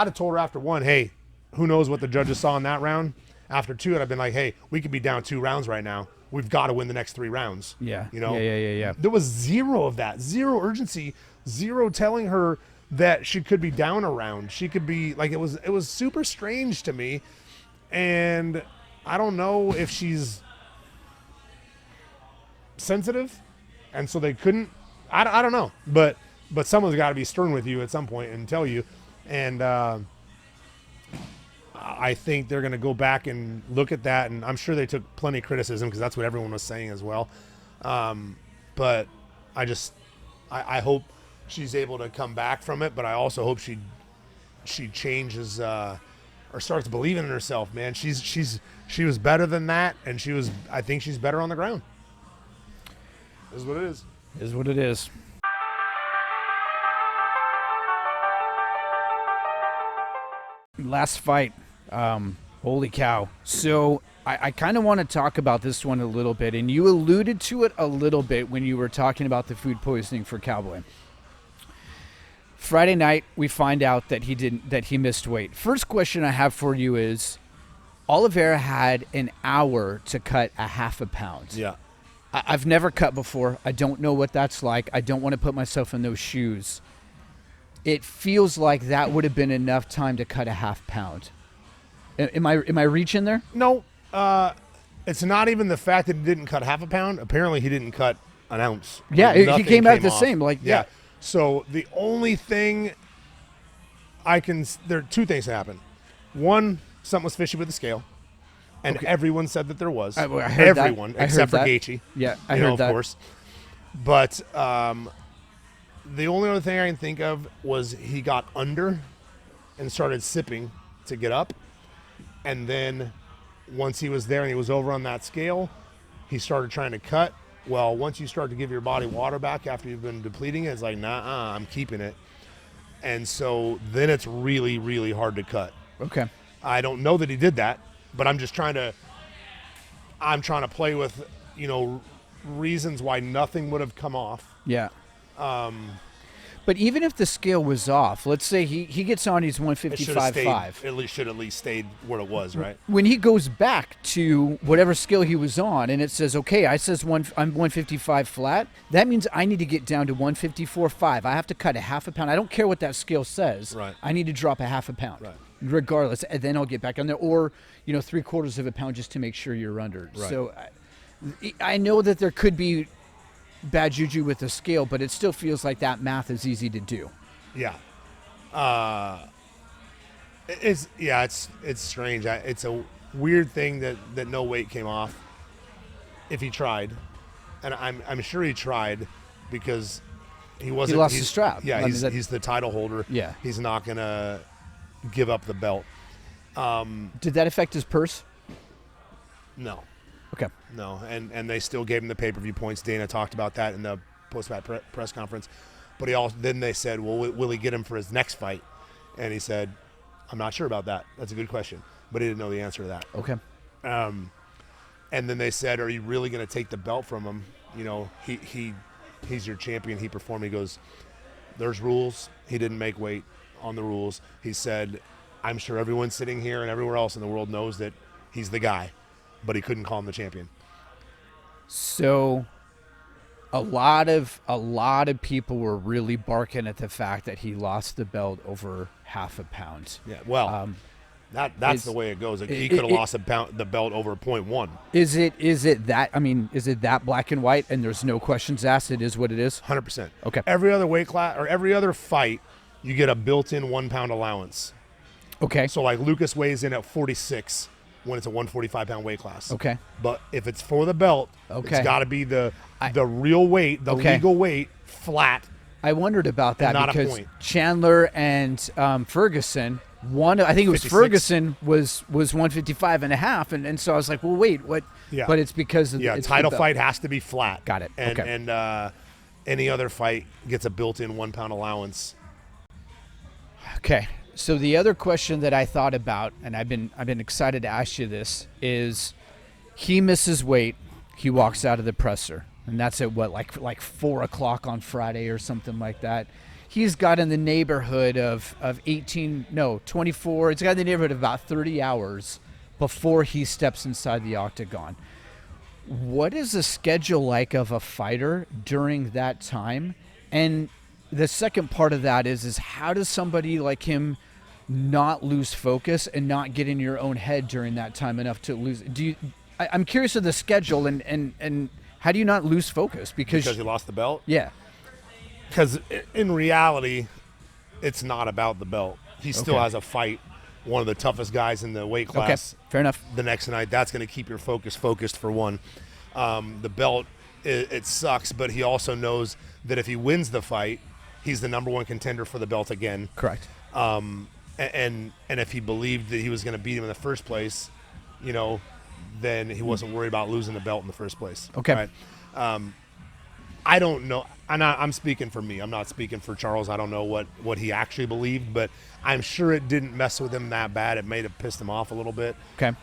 have told her after 1, hey, who knows what the judges saw in that round. After 2, I'd have been like, hey, we could be down 2 rounds right now. We've got to win the next 3 rounds. Yeah. Yeah. There was 0 of that. 0 urgency. 0 telling her that she could be down a round. She could be like, it was super strange to me. And I don't know if she's sensitive, and so they couldn't. I don't know, but someone's got to be stern with you at some point and tell you. And I think they're going to go back and look at that, and I'm sure they took plenty of criticism, because that's what everyone was saying as well. But I hope she's able to come back from it, but I also hope she changes or starts believing in herself. Man, she was better than that, and I think she's better on the ground. Is what it is. Is what it is. Last fight. Holy cow. So I kind of want to talk about this one a little bit, and you alluded to it a little bit when you were talking about the food poisoning for Cowboy. Friday night, we find out that he missed weight. First question I have for you is, Oliveira had an hour to cut a half a pound. Yeah. I've never cut before. I don't know what that's like. I don't want to put myself in those shoes. It feels like that would have been enough time to cut a half pound. Am I reaching there? No. It's not even the fact that he didn't cut half a pound. Apparently, he didn't cut an ounce. Yeah, he came out the same. Like, yeah. So the only thing there are 2 things that happened. One, something was fishy with the scale. And everyone said that there was. I heard everyone, that. except for that. Gaethje. Yeah, I heard that. Of course. But the only other thing I can think of was he got under and started sipping to get up. And then once he was there and he was over on that scale, he started trying to cut. Well, once you start to give your body water back after you've been depleting it, it's like, nah, I'm keeping it. And so then it's really, really hard to cut. Okay. I don't know that he did that, but I'm trying to play with, reasons why nothing would have come off. Yeah. But even if the scale was off, let's say he gets on, he's 155.5. It should at least stayed where it was, right? When he goes back to whatever scale he was on, and it says, okay, I'm 155 flat, that means I need to get down to 154.5. I have to cut a half a pound. I don't care what that scale says. Right. I need to drop a half a pound. Right. Regardless, and then I'll get back on there, or 3/4 of a pound just to make sure you're under. Right. So I know that there could be bad juju with the scale, but it still feels like that math is easy to do. Yeah. It's strange. It's a weird thing that no weight came off. If he tried, and I'm sure he tried, because he wasn't. He lost the strap. Yeah, he's the title holder. Yeah. He's not gonna give up the belt. Did that affect his purse? No. Okay. No, and they still gave him the pay-per-view points. Dana talked about that in the post-fight press conference. But then they said, well, will he get him for his next fight? And he said, I'm not sure about that. That's a good question. But he didn't know the answer to that. Okay. And then they said, are you really going to take the belt from him? He's your champion. He performed. He goes, there's rules. He didn't make weight on the rules. He said, I'm sure everyone sitting here and everywhere else in the world knows that he's the guy, but he couldn't call him the champion. So a lot of people were really barking at the fact that he lost the belt over half a pound. Yeah, well, that's the way it goes. He could have lost the belt over 0.1. Is it that black and white and there's no questions asked? It is what it is? 100%. Okay. Every other weight class or every other fight, you get a built-in 1 pound allowance. Okay. So like Lucas weighs in at 46 when it's a 145-pound weight class. Okay. But if it's for the belt, okay, it's got to be the real weight, the legal weight, flat. I wondered about that because point. Chandler and Ferguson, I think it was 56. Ferguson was 155 and a half, and so I was like, well, wait, what? Yeah. But it's because of it's title fight has to be flat. Got it. And, okay. And any other fight gets a built-in 1 pound allowance. Okay. So the other question that I thought about, and I've been excited to ask you this, is he misses weight, he walks out of the presser, and that's at what, like 4:00 on Friday or something like that. He's got in the neighborhood of 24. It's got in the neighborhood of about 30 hours before he steps inside the octagon. What is the schedule like of a fighter during that time? And the second part of that is how does somebody like him not lose focus and not get in your own head during that time enough to lose? I'm curious of the schedule and how do you not lose focus? Because he lost the belt? Yeah. Because in reality, it's not about the belt. He still has a fight, one of the toughest guys in the weight class. Okay, fair enough. The next night, that's going to keep your focus focused for one. The belt, it sucks, but he also knows that if he wins the fight, he's the number one contender for the belt again. Correct. And if he believed that he was going to beat him in the first place, then he wasn't worried about losing the belt in the first place. Okay. Right? I don't know. I'm speaking for me. I'm not speaking for Charles. I don't know what he actually believed, but I'm sure it didn't mess with him that bad. It may have pissed him off a little bit. Okay.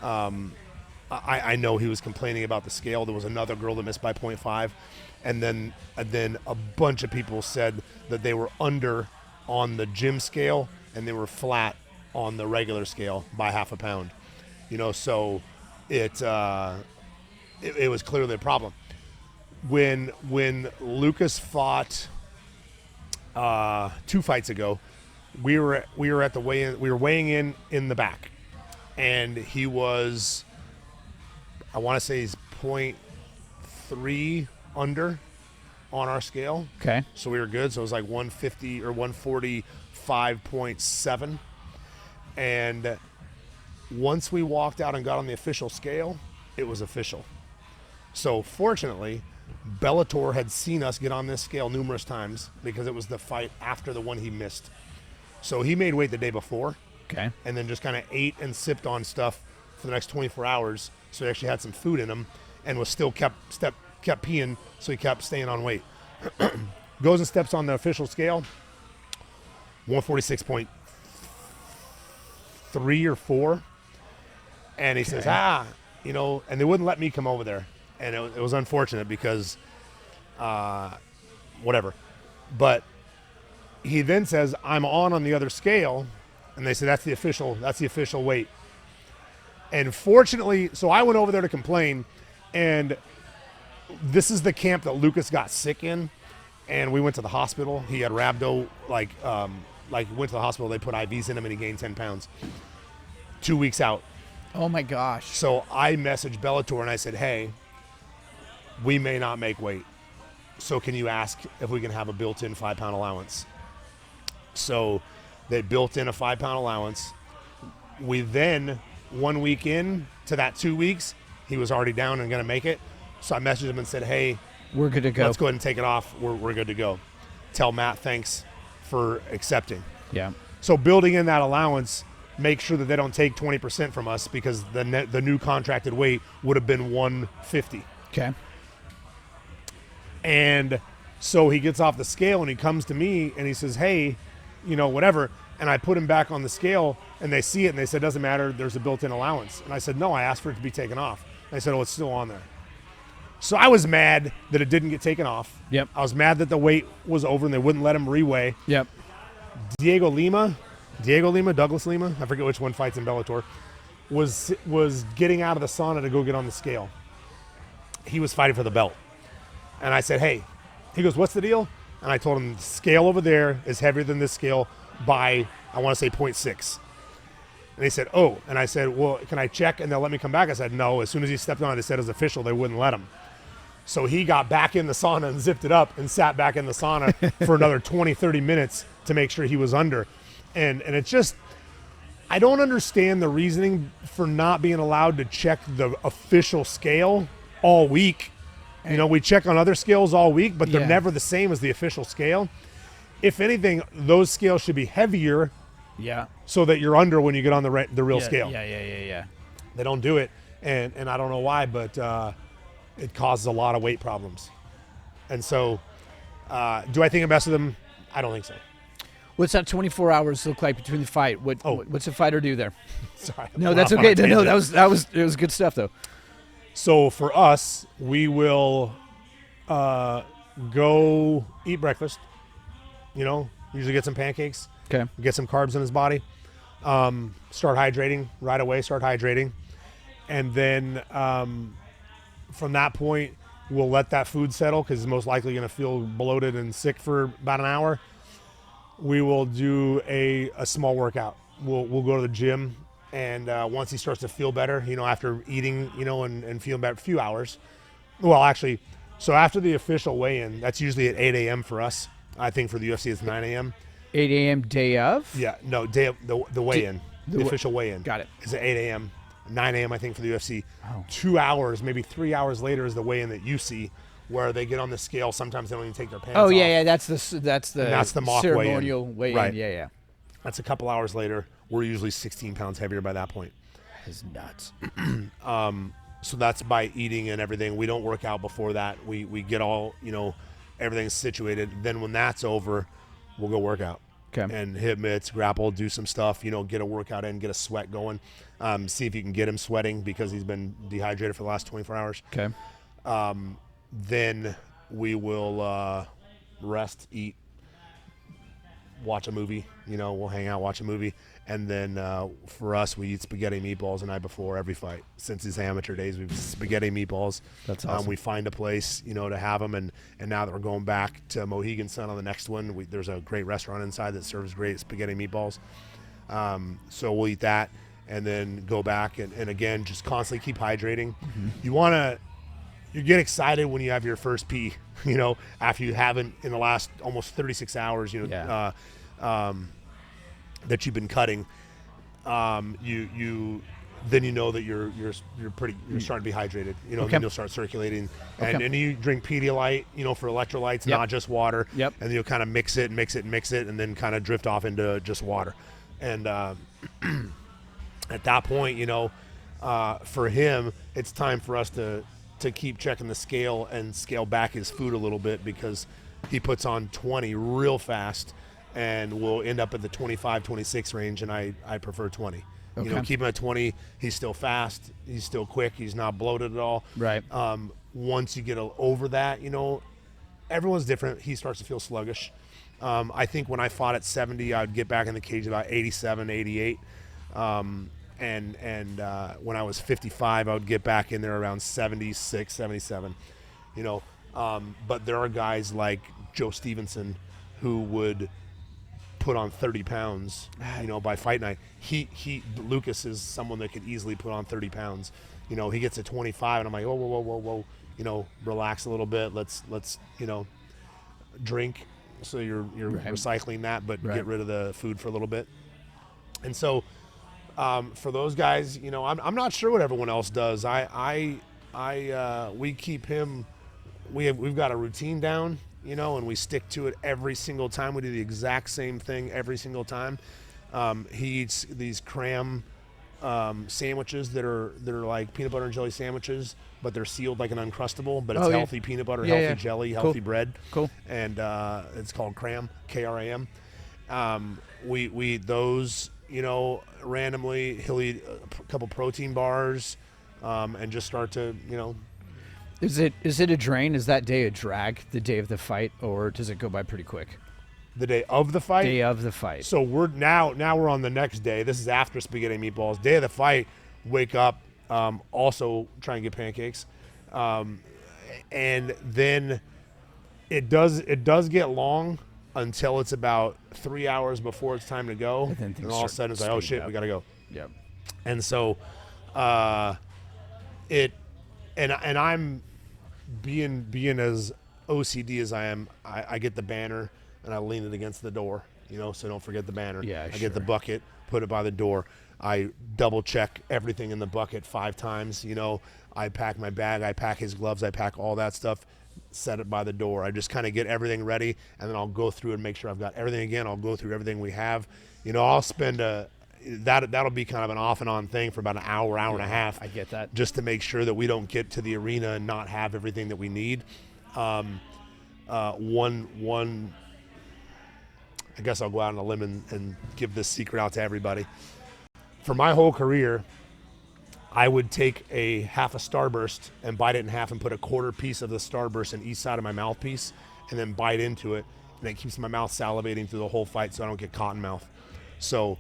I know he was complaining about the scale. There was another girl that missed by 0.5. And then a bunch of people said that they were under on the gym scale and they were flat on the regular scale by half a pound. So it was clearly a problem. When Lucas fought 2 fights ago, we were at the weigh-in. We were weighing in the back, and he was, I want to say he's 0.3 under on our scale. Okay. So we were good. So it was like 150 or 145.7. And once we walked out and got on the official scale, it was official. So fortunately, Bellator had seen us get on this scale numerous times because it was the fight after the one he missed. So he made weight the day before, Okay. and then just kind of ate and sipped on stuff for the next 24 hours. So he actually had some food in him and was still kept peeing, so he kept staying on weight. Goes and steps on the official scale, 146.3 or 4. And he says, you know, and they wouldn't let me come over there. And it was unfortunate because, whatever. But he then says, I'm on the other scale. And they say, that's the official weight. And fortunately, so I went over there to complain. And this is the camp that Lucas got sick in. And we went to the hospital. He had rhabdo, went to the hospital. They put IVs in him and he gained 10 pounds. 2 weeks out. Oh my gosh. So I messaged Bellator and I said, hey, we may not make weight. So can you ask if we can have a built-in 5-pound allowance? So they built in a 5-pound allowance. We then, 1 week in to that 2 weeks, he was already down and going to make it. So I messaged him and said, hey, we're good to go. Let's go ahead and take it off. We're good to go. Tell Matt thanks for accepting. Yeah. So building in that allowance, make sure that they don't take 20% from us because the new contracted weight would have been 150. Okay. And so he gets off the scale and he comes to me and he says, hey, you know, whatever. And I put him back on the scale and they see it and they said, doesn't matter, there's a built-in allowance. And I said, no, I asked for it to be taken off. And they said, oh, it's still on there. So I was mad that it didn't get taken off. Yep. I was mad that the weight was over and they wouldn't let him reweigh. Yep. Douglas Lima, I forget which one fights in Bellator, was getting out of the sauna to go get on the scale. He was fighting for the belt. And I said, hey, he goes, what's the deal? And I told him the scale over there is heavier than this scale by, I want to say 0.6. And he said, oh. And I said, well, can I check and they'll let me come back? I said, no. As soon as he stepped on it, they said it was official. They wouldn't let him. So he got back in the sauna and zipped it up and sat back in the sauna for another 20, 30 minutes to make sure he was under. And it's just, I don't understand the reasoning for not being allowed to check the official scale all week. You know, we check on other scales all week, but they're never the same as the official scale. If anything, those scales should be heavier. Yeah. So that you're under when you get on the real scale. Yeah. They don't do it, and I don't know why, but it causes a lot of weight problems. And so, do I think it messes with them? I don't think so. What's that 24 hours look like between the fight? What's a fighter do there? Sorry. No, that's okay. No, it was good stuff though. So for us, we will go eat breakfast. You know, usually get some pancakes. Okay. Get some carbs in his body. Start hydrating right away. And then from that point, we'll let that food settle because he's most likely going to feel bloated and sick for about an hour. We will do a small workout. We'll go to the gym, and once he starts to feel better, you know, after eating, you know, and feeling better, a few hours. Well, actually, so after the official weigh-in, that's usually at 8 a.m. for us. I think for the UFC it's 9 a.m. 8 a.m. day of? Yeah, no, day of the weigh-in, the official weigh-in. Got it. Is at 8 a.m., 9 a.m. I think for the UFC. Oh. 2 hours, maybe 3 hours later is the weigh-in that you see, where they get on the scale. Sometimes they don't even take their pants off. Oh yeah, that's the mock ceremonial weigh-in. Right. Yeah. That's a couple hours later. We're usually 16 pounds heavier by that point. That's nuts. So that's by eating and everything. We don't work out before that. We get all, you know, everything's situated. Then when that's over, we'll go work out. Okay. And hit mitts, grapple, do some stuff, you know, get a workout in, get a sweat going. See if you can get him sweating because he's been dehydrated for the last 24 hours. Okay. Then we will rest, eat, watch a movie. You know, we'll hang out, watch a movie. And then for us, we eat spaghetti meatballs the night before every fight. Since his amateur days, we've spaghetti meatballs. That's awesome. We find a place, you know, to have them. And now that we're going back to Mohegan Sun on the next one, there's a great restaurant inside that serves great spaghetti meatballs. So we'll eat that and then go back and again, just constantly keep hydrating. Mm-hmm. You get excited when you have your first pee, you know, after you haven't in the last almost 36 hours, you know, that you've been cutting. Then you know that you're starting to be hydrated, you know. Okay. Then you'll start circulating, and you drink Pedialyte, you know, for electrolytes, not just water. Yep. And then you'll kind of mix it, and then kind of drift off into just water. And at that point, for him, it's time for us to keep checking the scale and scale back his food a little bit, because he puts on 20 real fast and will end up at the 25, 26 range, and I prefer 20. Okay. Keep him at 20. He's still fast. He's still quick. He's not bloated at all. Right. Once you get over that, everyone's different. He starts to feel sluggish. I think when I fought at 70, I'd get back in the cage about 87, 88. And when I was 55, I would get back in there around 76, 77. But there are guys like Joe Stevenson who would put on 30 pounds, by fight night. Lucas is someone that could easily put on 30 pounds. He gets to 25, and I'm like, whoa, relax a little bit. Let's drink. So you're right. recycling that, but right. get rid of the food for a little bit. And so for those guys, I'm not sure what everyone else does. We keep him. We've got a routine down, and we stick to it every single time. We do the exact same thing every single time. He eats these cram sandwiches that are like peanut butter and jelly sandwiches, but they're sealed like an Uncrustable, but it's healthy peanut butter, healthy jelly, healthy bread. Cool. And it's called Cram, Kram. We eat those, randomly. He'll eat a couple protein bars and just start to, Is it a drain? Is that day a drag, the day of the fight, or does it go by pretty quick? The day of the fight? Day of the fight. So we're now we're on the next day. This is after spaghetti and meatballs. Day of the fight, wake up, also try and get pancakes. And then it does get long until it's about 3 hours before it's time to go. And all of a sudden it's like, oh shit, we gotta go. Yep. And so and I'm being as OCD as I am, I get the banner and I lean it against the door, so don't forget the banner. Yeah, I get the bucket, put it by the door. I double check everything in the bucket 5 times. I pack my bag, I pack his gloves, I pack all that stuff, set it by the door. I just kind of get everything ready, and then I'll go through and make sure I've got everything again. I'll go through everything we have. I'll spend that'll be kind of an off and on thing for about an hour and a half. I get that. Just to make sure that we don't get to the arena and not have everything that we need. One I guess I'll go out on a limb and give this secret out to everybody. For my whole career, I would take a half a Starburst and bite it in half and put a quarter piece of the Starburst in each side of my mouthpiece and then bite into it. And it keeps my mouth salivating through the whole fight so I don't get cotton mouth. So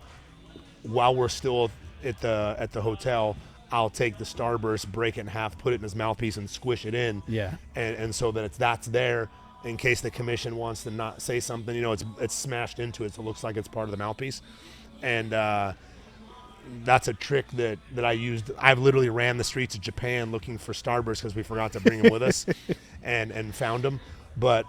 while we're still at the hotel, I'll take the Starburst, break it in half, put it in his mouthpiece and squish it in. Yeah. And so that that's there in case the commission wants to not say something, it's smashed into it so it looks like it's part of the mouthpiece. And that's a trick that I used. I've literally ran the streets of Japan looking for Starburst because we forgot to bring them with us and found them. But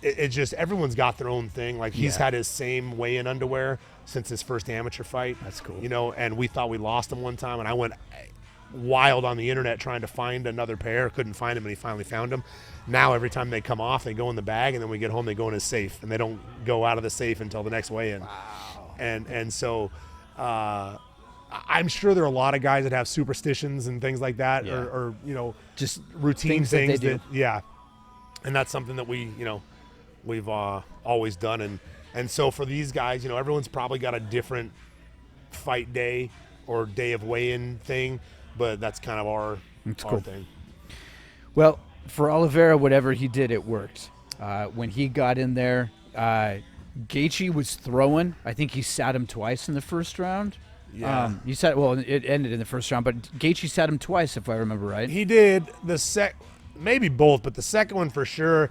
it just, everyone's got their own thing. Like he's had his same weigh-in underwear since his first amateur fight. That's cool. And we thought we lost him one time, and I went wild on the internet trying to find another pair. Couldn't find him, and he finally found him. Now every time they come off, they go in the bag, and then we get home, they go in his safe, and they don't go out of the safe until the next weigh-in. Wow. And so I'm sure there are a lot of guys that have superstitions and things like that, or just routine things that and that's something that we've always done. And so for these guys, everyone's probably got a different fight day or day of weigh-in thing, but that's kind of our cool thing. Well, for Oliveira, whatever he did, it worked. When he got in there, Gaethje was throwing. I think he sat him twice in the first round. Yeah. It ended in the first round, but Gaethje sat him twice, if I remember right. He did. Maybe both, but the second one for sure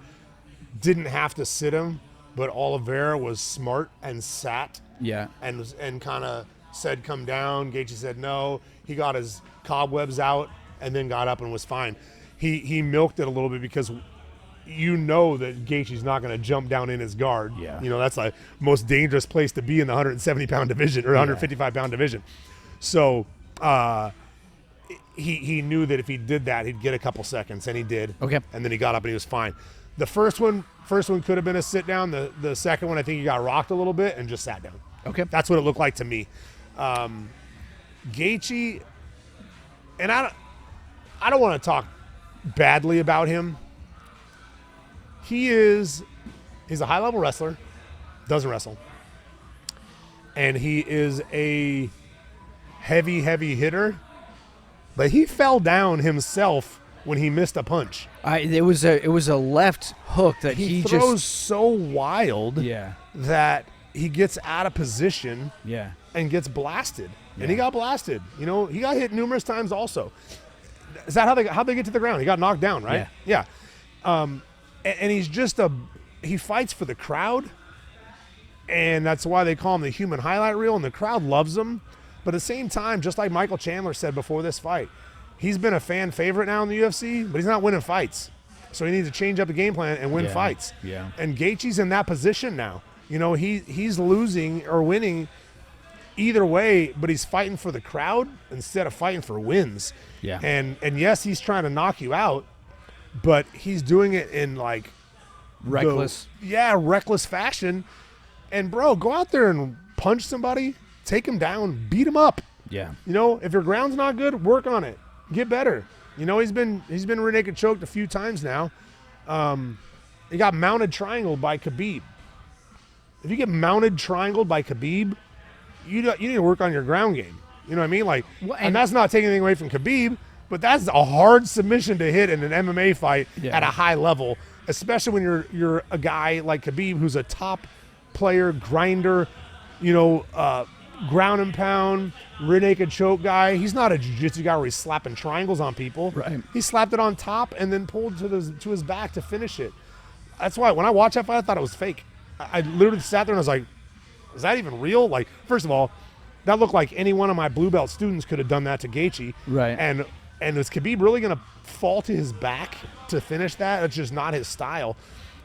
didn't have to sit him, but Oliveira was smart and sat. Yeah. And kind of said, come down. Gaethje said no. He got his cobwebs out and then got up and was fine. He milked it a little bit because that Gaethje's not going to jump down in his guard. Yeah. That's the most dangerous place to be in the 170-pound division or 155-pound division. So he knew that if he did that, he'd get a couple seconds, and he did. Okay. And then he got up and he was fine. The first one could have been a sit down. The second one, I think he got rocked a little bit and just sat down. Okay. That's what it looked like to me. Gaethje, and I don't want to talk badly about him. He's a high-level wrestler, doesn't wrestle. And he is a heavy hitter, but he fell down himself when he missed a punch. It was a left hook that He he throws just so wild that he gets out of position and gets blasted. And he got blasted. You know, he got hit numerous times also. Is that how they get to the ground? He got knocked down, right? Yeah. And he's just he fights for the crowd. And that's why they call him the human highlight reel, and the crowd loves him. But at the same time, just like Michael Chandler said before this fight, he's been a fan favorite now in the UFC, but he's not winning fights. So he needs to change up the game plan and win fights. Yeah. And Gaethje's in that position now. You know, he's losing or winning either way, but he's fighting for the crowd instead of fighting for wins. Yeah. And yes, he's trying to knock you out, but he's doing it in like reckless. Reckless fashion. And bro, go out there and punch somebody, take him down, beat him up. Yeah. You know, if your ground's not good, work on it. Get better. You know, he's been rear naked choked a few times now. He got mounted triangled by Khabib. If you get mounted triangled by Khabib, you need to work on your ground game. You know what I mean? Like, and that's not taking anything away from Khabib, but that's a hard submission to hit in an MMA fight at a high level, especially when you're a guy like Khabib who's a top player, grinder, you know, ground and pound, rear naked choke guy. He's not a jiu-jitsu guy where he's slapping triangles on people. Right. He slapped it on top and then pulled to his back to finish it. That's why when I watched that fight, I thought it was fake. I literally sat there and I was like, is that even real? Like, first of all, that looked like any one of my blue belt students could have done that to Gaethje. Right. And is Khabib really going to fall to his back to finish that? It's just not his style.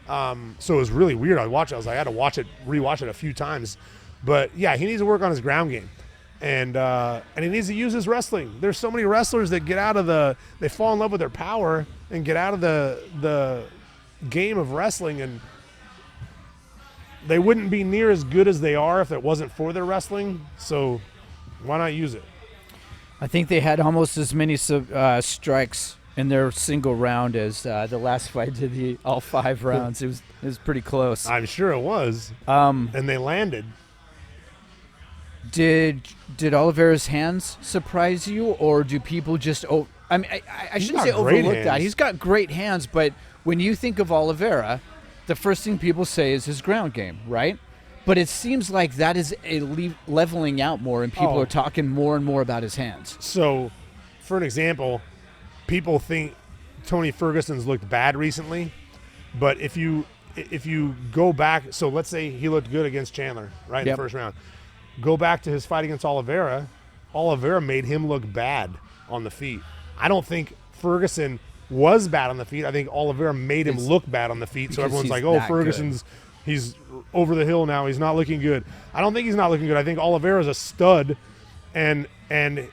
So it was really weird. I watched it. I was like, I had to rewatch it a few times. But yeah, he needs to work on his ground game. And he needs to use his wrestling. There's so many wrestlers that they fall in love with their power and get out of the game of wrestling, and they wouldn't be near as good as they are if it wasn't for their wrestling. So why not use it? I think they had almost as many strikes in their single round as the last fight did all 5 rounds. It was pretty close. I'm sure it was. And they landed. Did Oliveira's hands surprise you, or do people just I mean, I shouldn't say overlook that. He's got great hands, but when you think of Oliveira, the first thing people say is his ground game, right? But it seems like that is leveling out more, and people are talking more and more about his hands. So, for an example, people think Tony Ferguson's looked bad recently, but if you go back, so let's say he looked good against Chandler, right, in the first round. Go back to his fight against Oliveira. Oliveira made him look bad on the feet. I don't think Ferguson was bad on the feet. I think Oliveira made him look bad on the feet. So everyone's like, oh, Ferguson's he's over the hill now. He's not looking good. I don't think he's not looking good. I think Oliveira's a stud, and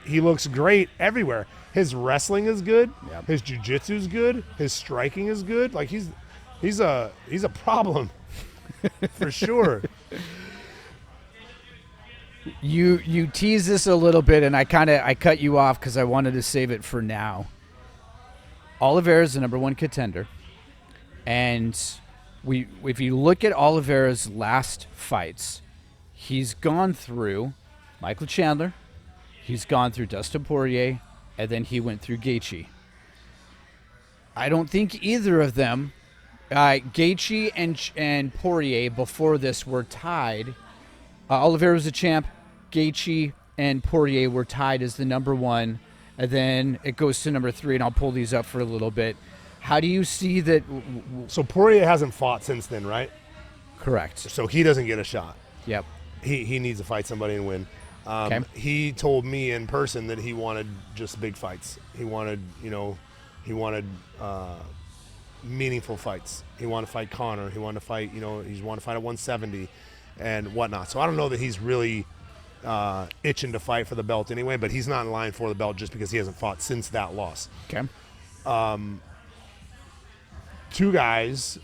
he looks great everywhere. His wrestling is good. Yep. His jiu-jitsu is good. His striking is good. Like he's a problem for sure. You tease this a little bit, and I cut you off because I wanted to save it for now. Oliveira is the number 1 contender, and if you look at Oliveira's last fights, he's gone through Michael Chandler, he's gone through Dustin Poirier, and then he went through Gaethje. I don't think either of them, Gaethje and Poirier before this were tied. Oliveira was a champ. Gaethje and Poirier were tied as the number 1. And then it goes to number 3, and I'll pull these up for a little bit. How do you see that? So Poirier hasn't fought since then, right? Correct. So he doesn't get a shot. Yep. He needs to fight somebody and win. Okay. He told me in person that he wanted just big fights. He wanted meaningful fights. He wanted to fight Conor. He wanted to fight, he wanted to fight at 170 and whatnot. So I don't know that he's really itching to fight for the belt anyway, but he's not in line for the belt just because he hasn't fought since that loss. Okay. 2 guys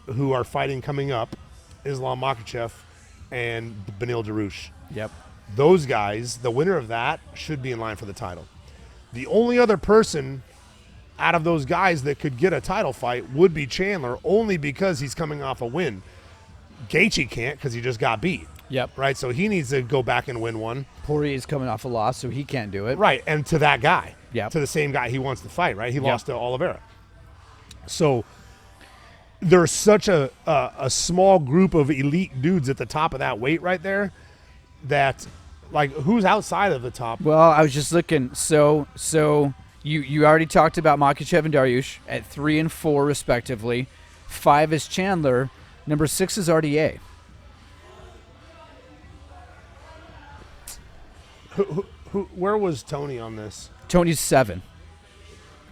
who are fighting coming up, Islam Makhachev and Beneil Dariush. Yep. Those guys, the winner of that, should be in line for the title. The only other person out of those guys that could get a title fight would be Chandler, only because he's coming off a win. Gaethje can't because he just got beat. Yep. Right, so he needs to go back and win one. Poirier's coming off a loss, so he can't do it. Right, and to that guy. Yep. To the same guy he wants to fight, right? He lost to Oliveira. So there's such a small group of elite dudes at the top of that weight right there that, like, who's outside of the top? Well, I was just looking. So you already talked about Makhachev and Dariush at 3 and 4 respectively. 5 is Chandler. Number 6 is RDA. Where was Tony on this? Tony's 7.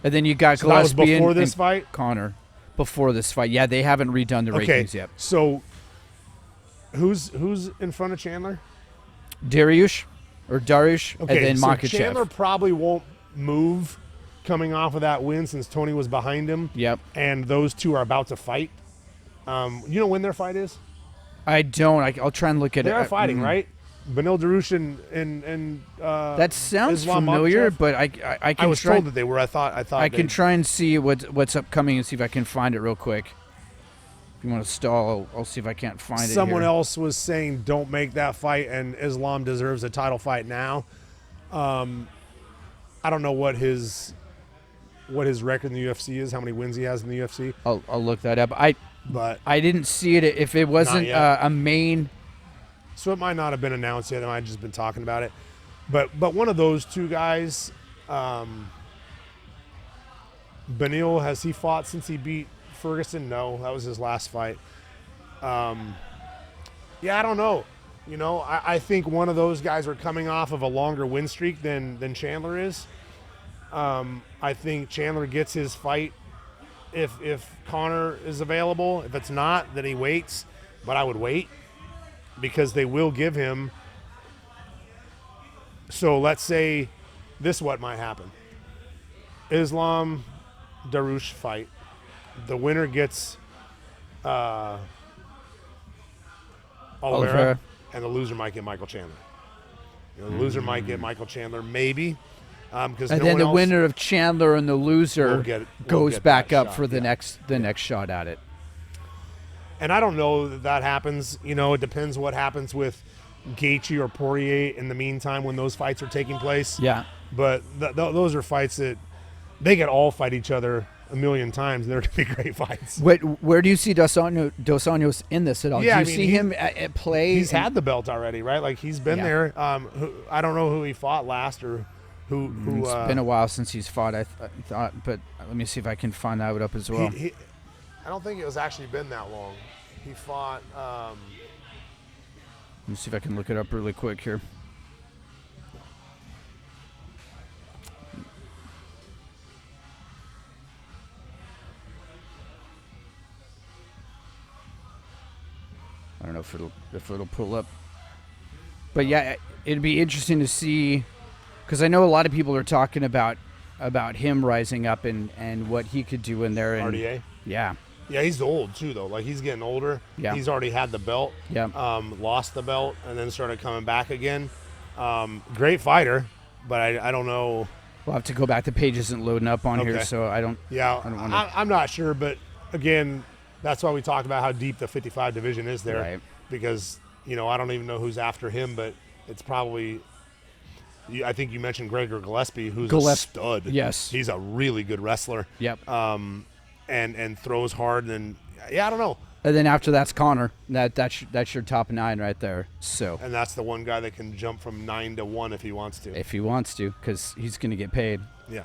And then you got So that was Gillespie before and this fight? Connor. Before this fight. Yeah, they haven't redone the rankings yet. So who's in front of Chandler? Dariush, and then so Makhachev. Chandler probably won't move coming off of that win since Tony was behind him. Yep. And those two are about to fight. You know when their fight is? I don't. I'll try and look at They it. are fighting, right? Beneil Dariush and That sounds Islam familiar, Makhachev? but I can I was try. told that they were. I thought I can try and see what's upcoming and see if I can find it real quick. If you want to stall, I'll see if I can't find it. Someone here. else was saying don't make that fight, and Islam deserves a title fight now. I don't know what his record in the UFC is, how many wins he has in the UFC. I'll look that up. But I didn't see it. If it wasn't yet. a main. So it might not have been announced yet. I might have just been talking about it. But one of those two guys, Beneil, has he fought since he beat Ferguson? No, that was his last fight. Yeah, I don't know. You know, I think one of those guys are coming off of a longer win streak than Chandler is. I think Chandler gets his fight if Connor is available. If it's not, then he waits. But I would wait, because they will give him. So let's say this what might happen. Islam Dariush fight. The winner gets Oliveira, and the loser might get Michael Chandler. The loser might get Michael Chandler, maybe. Because And then the winner of Chandler and the loser will goes get back that up shot, for the next shot at it. And I don't know that happens. You know, it depends what happens with Gaethje or Poirier in the meantime when those fights are taking place. Yeah. But those are fights that they could all fight each other a million times, and they're going to be great fights. Where do you see Dos Anjos in this at all? Yeah, do you see him at play? He's had the belt already, right? Like, he's been there. I don't know who he fought last or who. It's been a while since he's fought, I thought, but let me see if I can find that up as well. I don't think it was actually been that long. He fought. Let me see if I can look it up really quick here. I don't know if it'll pull up, but yeah, it'd be interesting to see, because I know a lot of people are talking about him rising up and what he could do in there. And, RDA. Yeah. Yeah, he's old too, though. Like, he's getting older. Yeah. He's already had the belt. Yeah. Lost the belt and then started coming back again. Great fighter, but I don't know. We'll have to go back. The page isn't loading up on here, Okay. so I don't. Yeah, I don't wanna... I'm not sure, but again, that's why we talked about how deep the 55 division is there. Right. Because, you know, I don't even know who's after him, but it's probably. I think you mentioned Gregor Gillespie, who's a stud. Yes. He's a really good wrestler. Yep. And throws hard, and yeah, I don't know. And then after that's Connor. That's your top 9 right there. So. And that's the one guy that can jump from 9 to 1 if he wants to. If he wants to, because he's going to get paid. Yeah.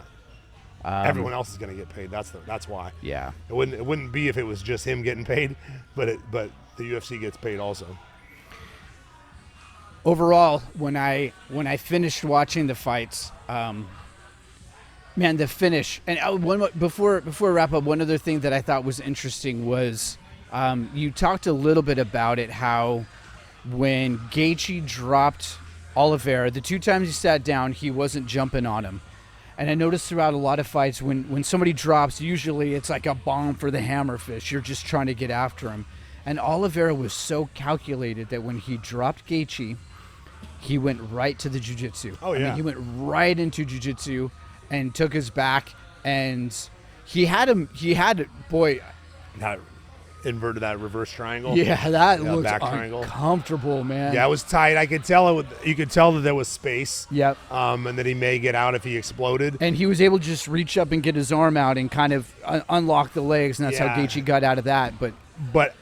Everyone else is going to get paid. That's why. Yeah. It wouldn't be if it was just him getting paid, but the UFC gets paid also. Overall, when I finished watching the fights, man, the finish. And before I wrap up, one other thing that I thought was interesting was you talked a little bit about it, how when Gaethje dropped Oliveira, the 2 times he sat down, he wasn't jumping on him. And I noticed throughout a lot of fights, when somebody drops, usually it's like a bomb for the hammerfish. You're just trying to get after him. And Oliveira was so calculated that when he dropped Gaethje, he went right to the jiu-jitsu. Oh, I yeah. mean, he went right into jiu-jitsu and took his back, and he had boy, That inverted that reverse triangle. yeah, that Yeah, looked back triangle. uncomfortable, man. Yeah, it was tight. I could tell you could tell that there was space. Yep. And that he may get out if he exploded. And he was able to just reach up and get his arm out and kind of unlock the legs, and that's how Yeah. Gaethje got out of that. But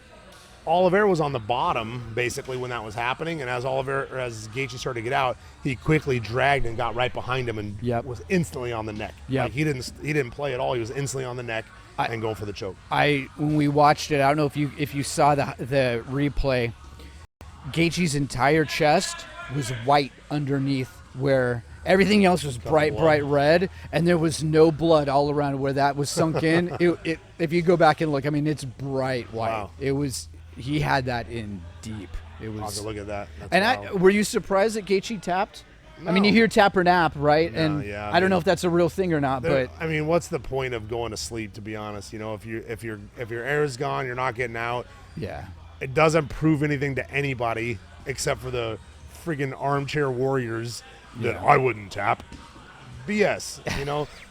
Oliveira was on the bottom basically when that was happening, and as Gaethje started to get out, he quickly dragged and got right behind him and Yep. was instantly on the neck. Yep. Like he didn't play at all. He was instantly on the neck and going for the choke. when we watched it, I don't know if you saw the replay. Gaethje's entire chest was white underneath, where everything else was bright red, and there was no blood all around where that was sunk in. It if you go back and look, I mean, it's bright white. Wow. It was. He had that in deep. It I'll have was. to look at that. That's And wild. were you surprised that Gaethje tapped? I mean, No. you hear tap or nap, right? No, And yeah, I don't know mean, if that's a real thing or not, but I mean, what's the point of going to sleep? To be honest, if your air is gone, you're not getting out. yeah. It doesn't prove anything to anybody except for the friggin' armchair warriors that Yeah. I wouldn't tap. BS.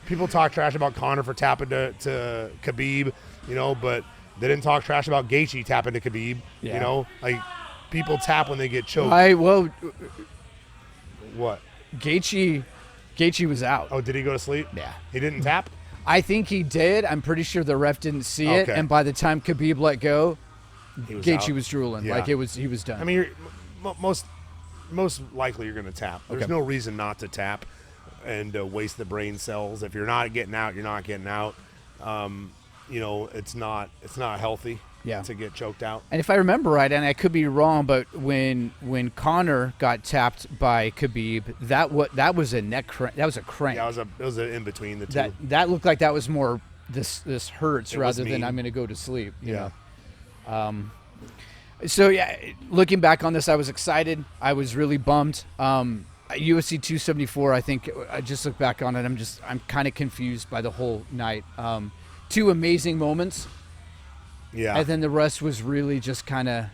People talk trash about Conor for tapping to Khabib, but they didn't talk trash about Gaethje tapping to Khabib. Yeah. Like people tap when they get choked. What? Gaethje was out. Oh, did he go to sleep? Yeah. He didn't tap? I think he did. I'm pretty sure the ref didn't see it, Okay. and by the time Khabib let go, He was Gaethje out. was drooling. Yeah. Like he was done. I mean, most likely you're going to tap. There's Okay. no reason not to tap and waste the brain cells. If you're not getting out, you're not getting out. It's not healthy. Yeah. To get choked out. And if I remember right, and I could be wrong, but when Conor got tapped by Khabib, that was a neck crank. That was a crank. Yeah, it was in between the two. That looked like that was more this hurts It was rather than mean. I'm going to go to sleep. You Yeah. know? So yeah, looking back on this, I was excited. I was really bummed. UFC 274. I think I just look back on it. I'm kind of confused by the whole night. Two amazing moments. Yeah. And then the rest was really just kind of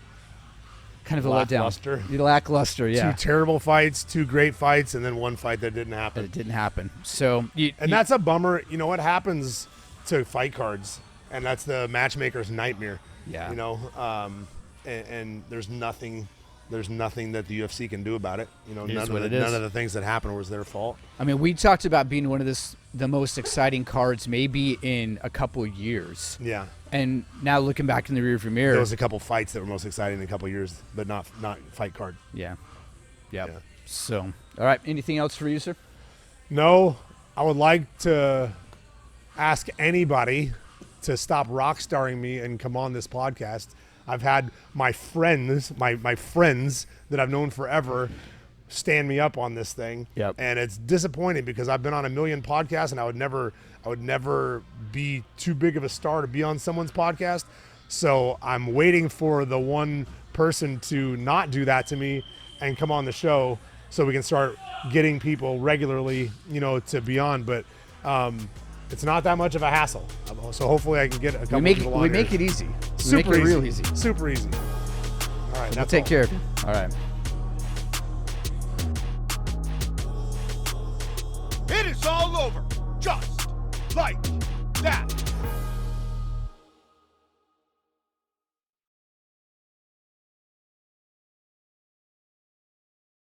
a Lackluster. letdown. Lackluster, yeah. Two terrible fights, two great fights, and then one fight that didn't But happen. it didn't happen. So And that's a bummer. You know what happens to fight cards, and that's the matchmaker's nightmare. Yeah. And there's nothing that the UFC can do about it. is what it is. None of the things that happened was their fault. I mean, we talked about being one of the most exciting cards maybe in a couple years. Yeah. And now looking back in the rearview mirror, There was a couple fights that were most exciting in a couple years, but not fight card. yeah. Yep. Yeah. So, all right, anything else for you, sir? No, I would like to ask anybody to stop rock starring me and come on this podcast. I've had my friends, my friends that I've known forever, stand me up on this thing. Yep. And it's disappointing because I've been on a million podcasts and I would never be too big of a star to be on someone's podcast. So I'm waiting for the one person to not do that to me and come on the show so we can start getting people regularly, to be on. But it's not that much of a hassle. So hopefully I can get a couple people on We here. make it easy. Super we make it easy. real easy. Super easy. All right, We'll that's take all. care of you. All right. It is all over, just like that.